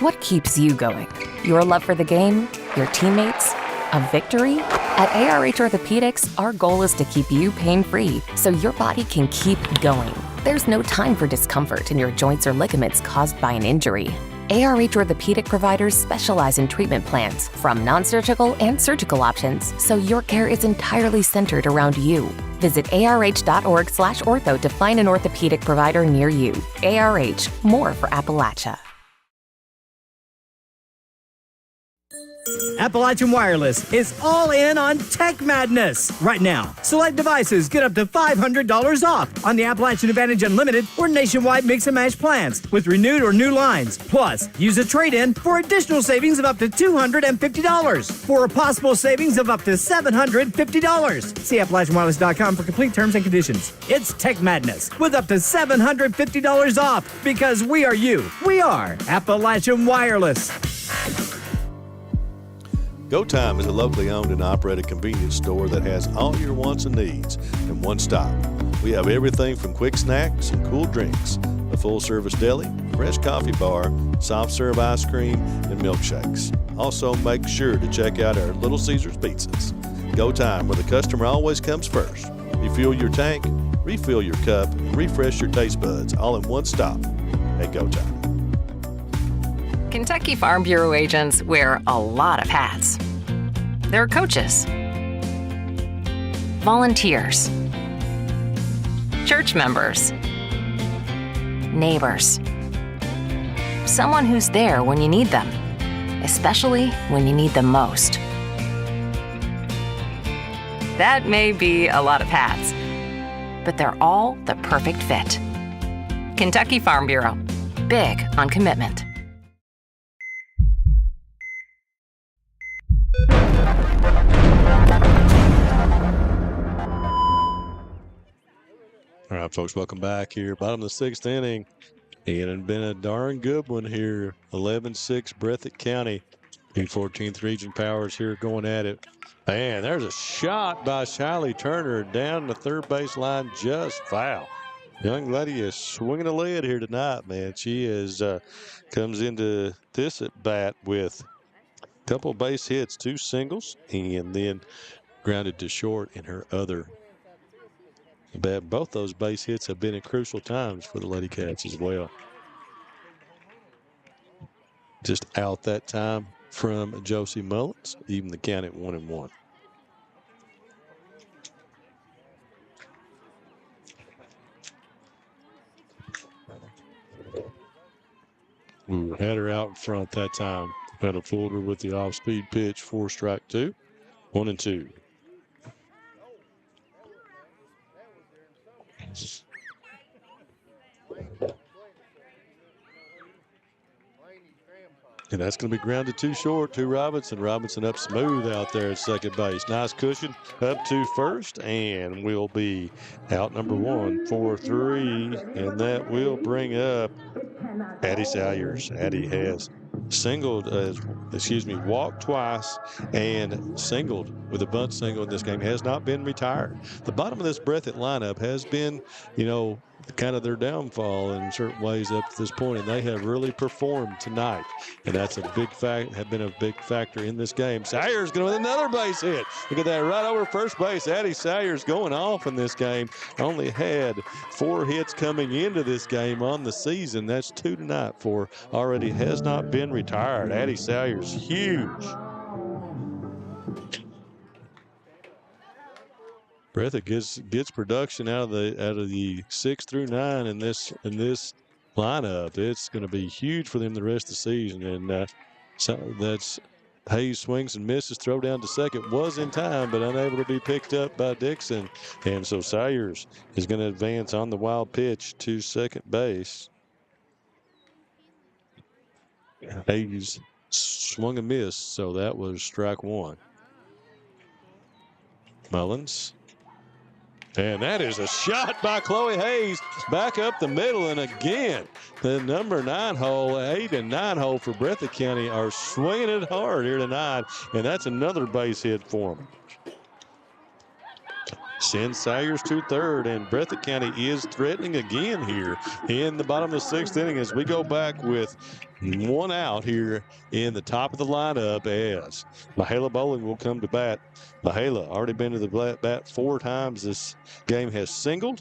What keeps you going? Your love for the game? Your teammates? A victory? At ARH Orthopedics, our goal is to keep you pain-free so your body can keep going. There's no time for discomfort in your joints or ligaments caused by an injury. ARH Orthopedic providers specialize in treatment plans, from non-surgical and surgical options, so your care is entirely centered around you. Visit arh.org/ortho to find an orthopedic provider near you. ARH, more for Appalachia. Appalachian Wireless is all in on Tech Madness. Right now, select devices get up to $500 off on the Appalachian Advantage Unlimited or nationwide mix and match plans with renewed or new lines. Plus, use a trade-in for additional savings of up to $250 for a possible savings of up to $750. See AppalachianWireless.com for complete terms and conditions. It's Tech Madness with up to $750 off because we are you. We are Appalachian Wireless. Go Time is a locally owned and operated convenience store that has all your wants and needs in one stop. We have everything from quick snacks and cool drinks, a full-service deli, fresh coffee bar, soft-serve ice cream, and milkshakes. Also, make sure to check out our Little Caesars pizzas. Go Time, where the customer always comes first. Refuel your tank, refill your cup, and refresh your taste buds all in one stop at Go Time. Kentucky Farm Bureau agents wear a lot of hats. They're coaches, volunteers, church members, neighbors, someone who's there when you need them, especially when you need them most. That may be a lot of hats, but they're all the perfect fit. Kentucky Farm Bureau, big on commitment. All right, folks, welcome back here. Bottom of the 6th inning. And it's been a darn good one here. 11-6 Breathitt County. The 14th Region Powers here going at it. Man, there's a shot by Shiley Turner down the third base line, just foul. Young lady is swinging a lead here tonight, man. She is comes into this at bat with a couple base hits, 2 singles, and then grounded to short in her other. But both those base hits have been at crucial times for the Ladycats as well. Just out that time from Josie Mullins, even the count at 1-1. We had her out in front that time. Had a folder with the off-speed pitch, 4 strike 2, 1-2. And that's going to be grounded too short to Robinson. Robinson up smooth out there at second base. Nice cushion up to first, and will be out number 1 for 3. And that will bring up Addie Salyers. Addie has walked twice and singled with a bunt single in this game. Has not been retired. The bottom of this Breathitt lineup has been, kind of their downfall in certain ways up to this point, and they have really performed tonight, and that's have been a big factor in this game. Sayers going with another base hit. Look at that, right over first base. Addie Sayers going off in this game. Only had 4 hits coming into this game on the season. That's 2 tonight for already has not been retired. Addie Sayers, huge. Breathitt gets production out of the 6 through 9 in this lineup. It's going to be huge for them the rest of the season. And so that's Hayes swings and misses. Throw down to second was in time, but unable to be picked up by Dixon. And so Sayers is going to advance on the wild pitch to second base. Hayes swung and missed, so that was strike 1. Mullins. And that is a shot by Chloe Hayes back up the middle. And again, the number 9 hole, 8 and 9 hole for Breathitt County are swinging it hard here tonight. And that's another base hit for them. Sends Sayers to third, and Breathitt County is threatening again here in the bottom of the 6th inning as we go back with 1 out here in the top of the lineup as Mahala Bowling will come to bat. Mahala already been to the bat 4 times this game, has singled,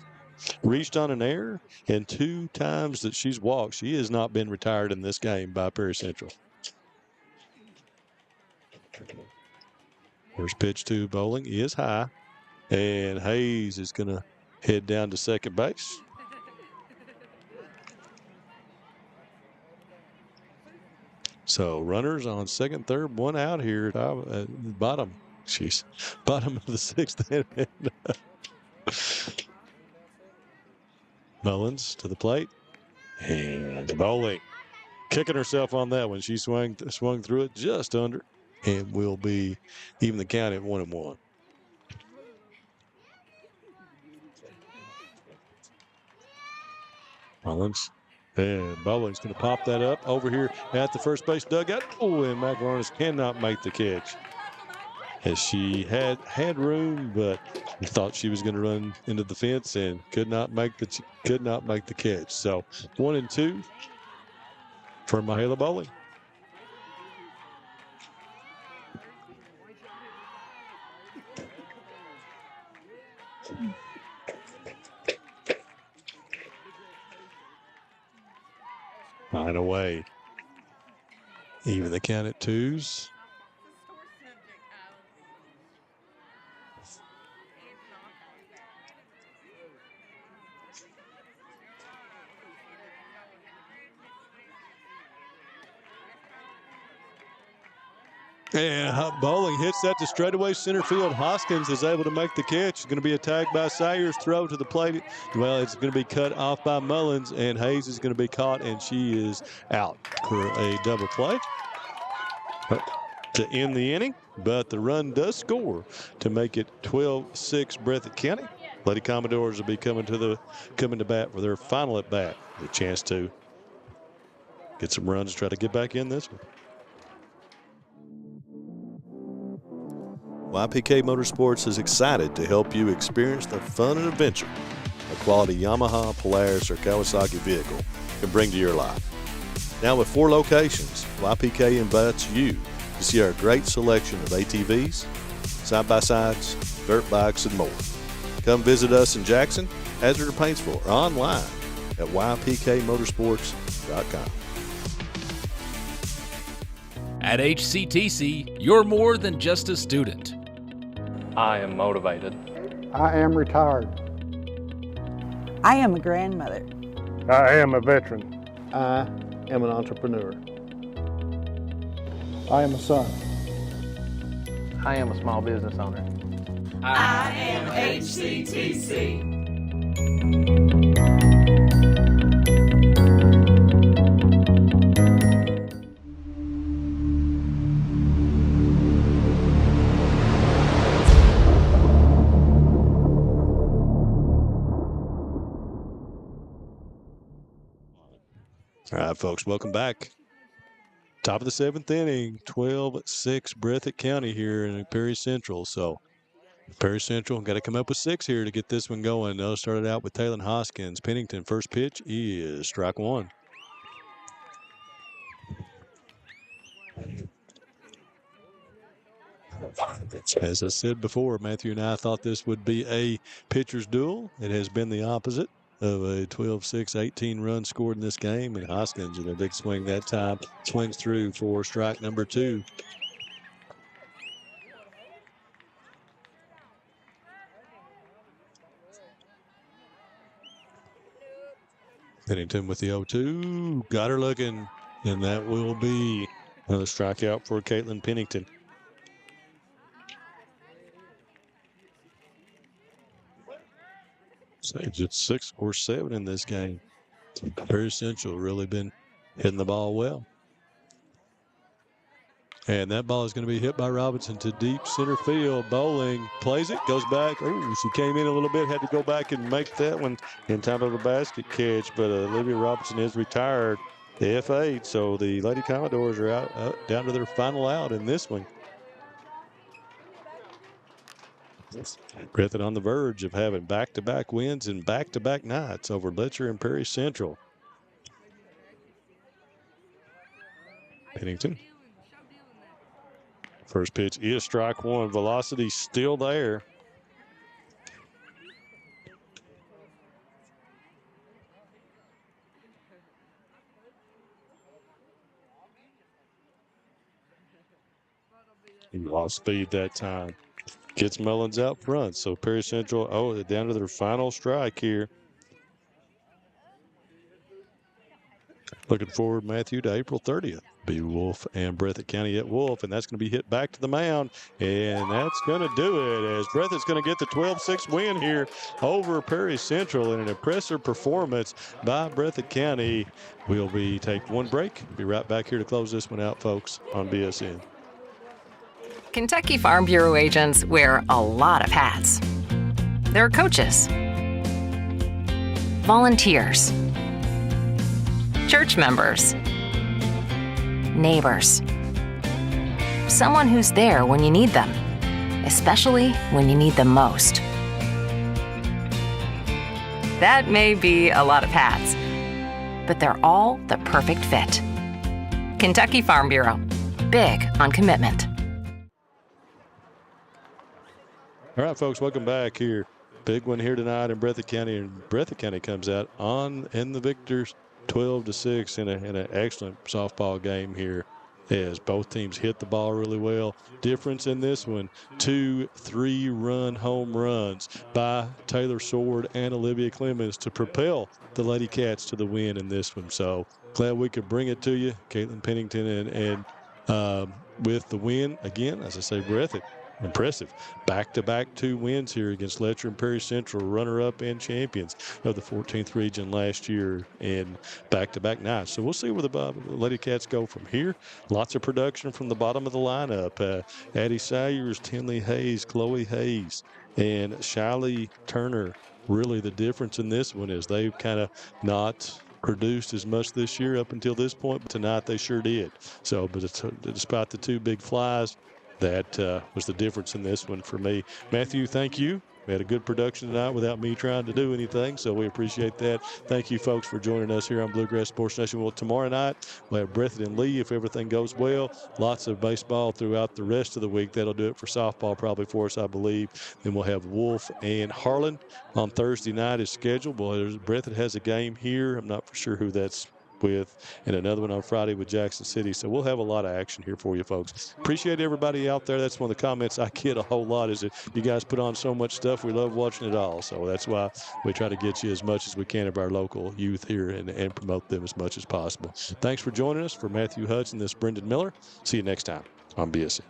reached on an error, and 2 times that she's walked. She has not been retired in this game by Perry Central. First pitch to Bowling is high. And Hayes is going to head down to second base. So runners on second, third, 1 out here at the bottom. Bottom of the 6th inning. Mullins to the plate. And Bowling kicking herself on that one. She swung through it just under and will be even the count at 1-1. Mullins. And Bowling's going to pop that up over here at the first base dugout. Oh, and McLaurin cannot make the catch. As she had room, but thought she was going to run into the fence and could not make the catch. So 1-2 for Mahala Bowling. Line away. Even the count at 2s. And Bowling hits that to straightaway center field. Hoskins is able to make the catch. It's going to be a tag by Sayers. Throw to the plate. Well, it's going to be cut off by Mullins, and Hayes is going to be caught, and she is out for a double play to end the inning. But the run does score to make it 12-6 Breathitt County. Lady Commodores will be coming to bat for their final at bat. A chance to get some runs, try to get back in this one. YPK Motorsports is excited to help you experience the fun and adventure a quality Yamaha, Polaris, or Kawasaki vehicle can bring to your life. Now with 4 locations, YPK invites you to see our great selection of ATVs, side-by-sides, dirt bikes, and more. Come visit us in Jackson, Hazard, or Paintsville, or online at ypkmotorsports.com. At HCTC, you're more than just a student. I am motivated. I am retired. I am a grandmother. I am a veteran. I am an entrepreneur. I am a son. I am a small business owner. I am HCTC. All right, folks, welcome back. Top of the 7th inning, 12-6 Breathitt County here in Perry Central. So Perry Central got to come up with 6 here to get this one going. They'll start it out with Taylor Hoskins. Pennington, first pitch is strike 1. As I said before, Matthew and I thought this would be a pitcher's duel. It has been the opposite of a 12-6, 18 runs scored in this game. And Hoskins in a big swing that time swings through for strike number 2. Pennington with the 0-2. Got her looking. And that will be another strikeout for Caitlin Pennington. Sage at 6 or 7 in this game. Perry Central really been hitting the ball well. And that ball is going to be hit by Robinson to deep center field. Bowling plays it, goes back. Oh, she came in a little bit, had to go back and make that one in time of a basket catch. But Olivia Robinson is retired, the F8. So the Lady Commodores are out down to their final out in this one. Breathitt on the verge of having back-to-back wins and back-to-back nights over Letcher and Perry Central. Pennington. First pitch is strike 1. Velocity still there. He lost speed that time. Gets Mullins out front. So Perry Central, they're down to their final strike here. Looking forward, Matthew, to April 30th. Be Wolf and Breathitt County at Wolf, and that's going to be hit back to the mound, and that's going to do it as Breathitt's going to get the 12-6 win here over Perry Central in an impressive performance by Breathitt County. We'll take one break. Be right back here to close this one out, folks, on BSN. Kentucky Farm Bureau agents wear a lot of hats. They're coaches, volunteers, church members, neighbors, someone who's there when you need them, especially when you need them most. That may be a lot of hats, but they're all the perfect fit. Kentucky Farm Bureau, big on commitment. All right, folks, welcome back here. Big one here tonight in Breathitt County, and Breathitt County comes out in the victors 12-6 in an excellent softball game here as both teams hit the ball really well. Difference in this one, 2 3-run home runs by Taylor Sword and Olivia Clemens to propel the Ladycats to the win in this one. So glad we could bring it to you. Caitlin Pennington and with the win again, as I say, Breathitt. Impressive. Back-to-back 2 wins here against Letcher and Perry Central, runner-up and champions of the 14th region last year, and back-to-back nights. So we'll see where the Ladycats go from here. Lots of production from the bottom of the lineup. Addie Sayers, Tinley Hayes, Chloe Hayes, and Shiley Turner. Really the difference in this one is they've kind of not produced as much this year up until this point, but tonight they sure did. So, but despite the 2 big flies, that was the difference in this one for me. Matthew, thank you. We had a good production tonight without me trying to do anything, so we appreciate that. Thank you, folks, for joining us here on Bluegrass Sports Nation. Well, tomorrow night, we'll have Breathitt and Lee if everything goes well. Lots of baseball throughout the rest of the week. That'll do it for softball probably for us, I believe. Then we'll have Wolf and Harlan on Thursday night is scheduled. Well, Breathitt has a game here. I'm not for sure who that's with, and another one on Friday with Jackson City. So we'll have a lot of action here for you folks. Appreciate everybody out there. That's one of the comments I get a whole lot is that you guys put on so much stuff. We love watching it all. So that's why we try to get you as much as we can of our local youth here and promote them as much as possible. Thanks for joining us. For Matthew Hudson, this is Brendan Miller. See you next time on BSN.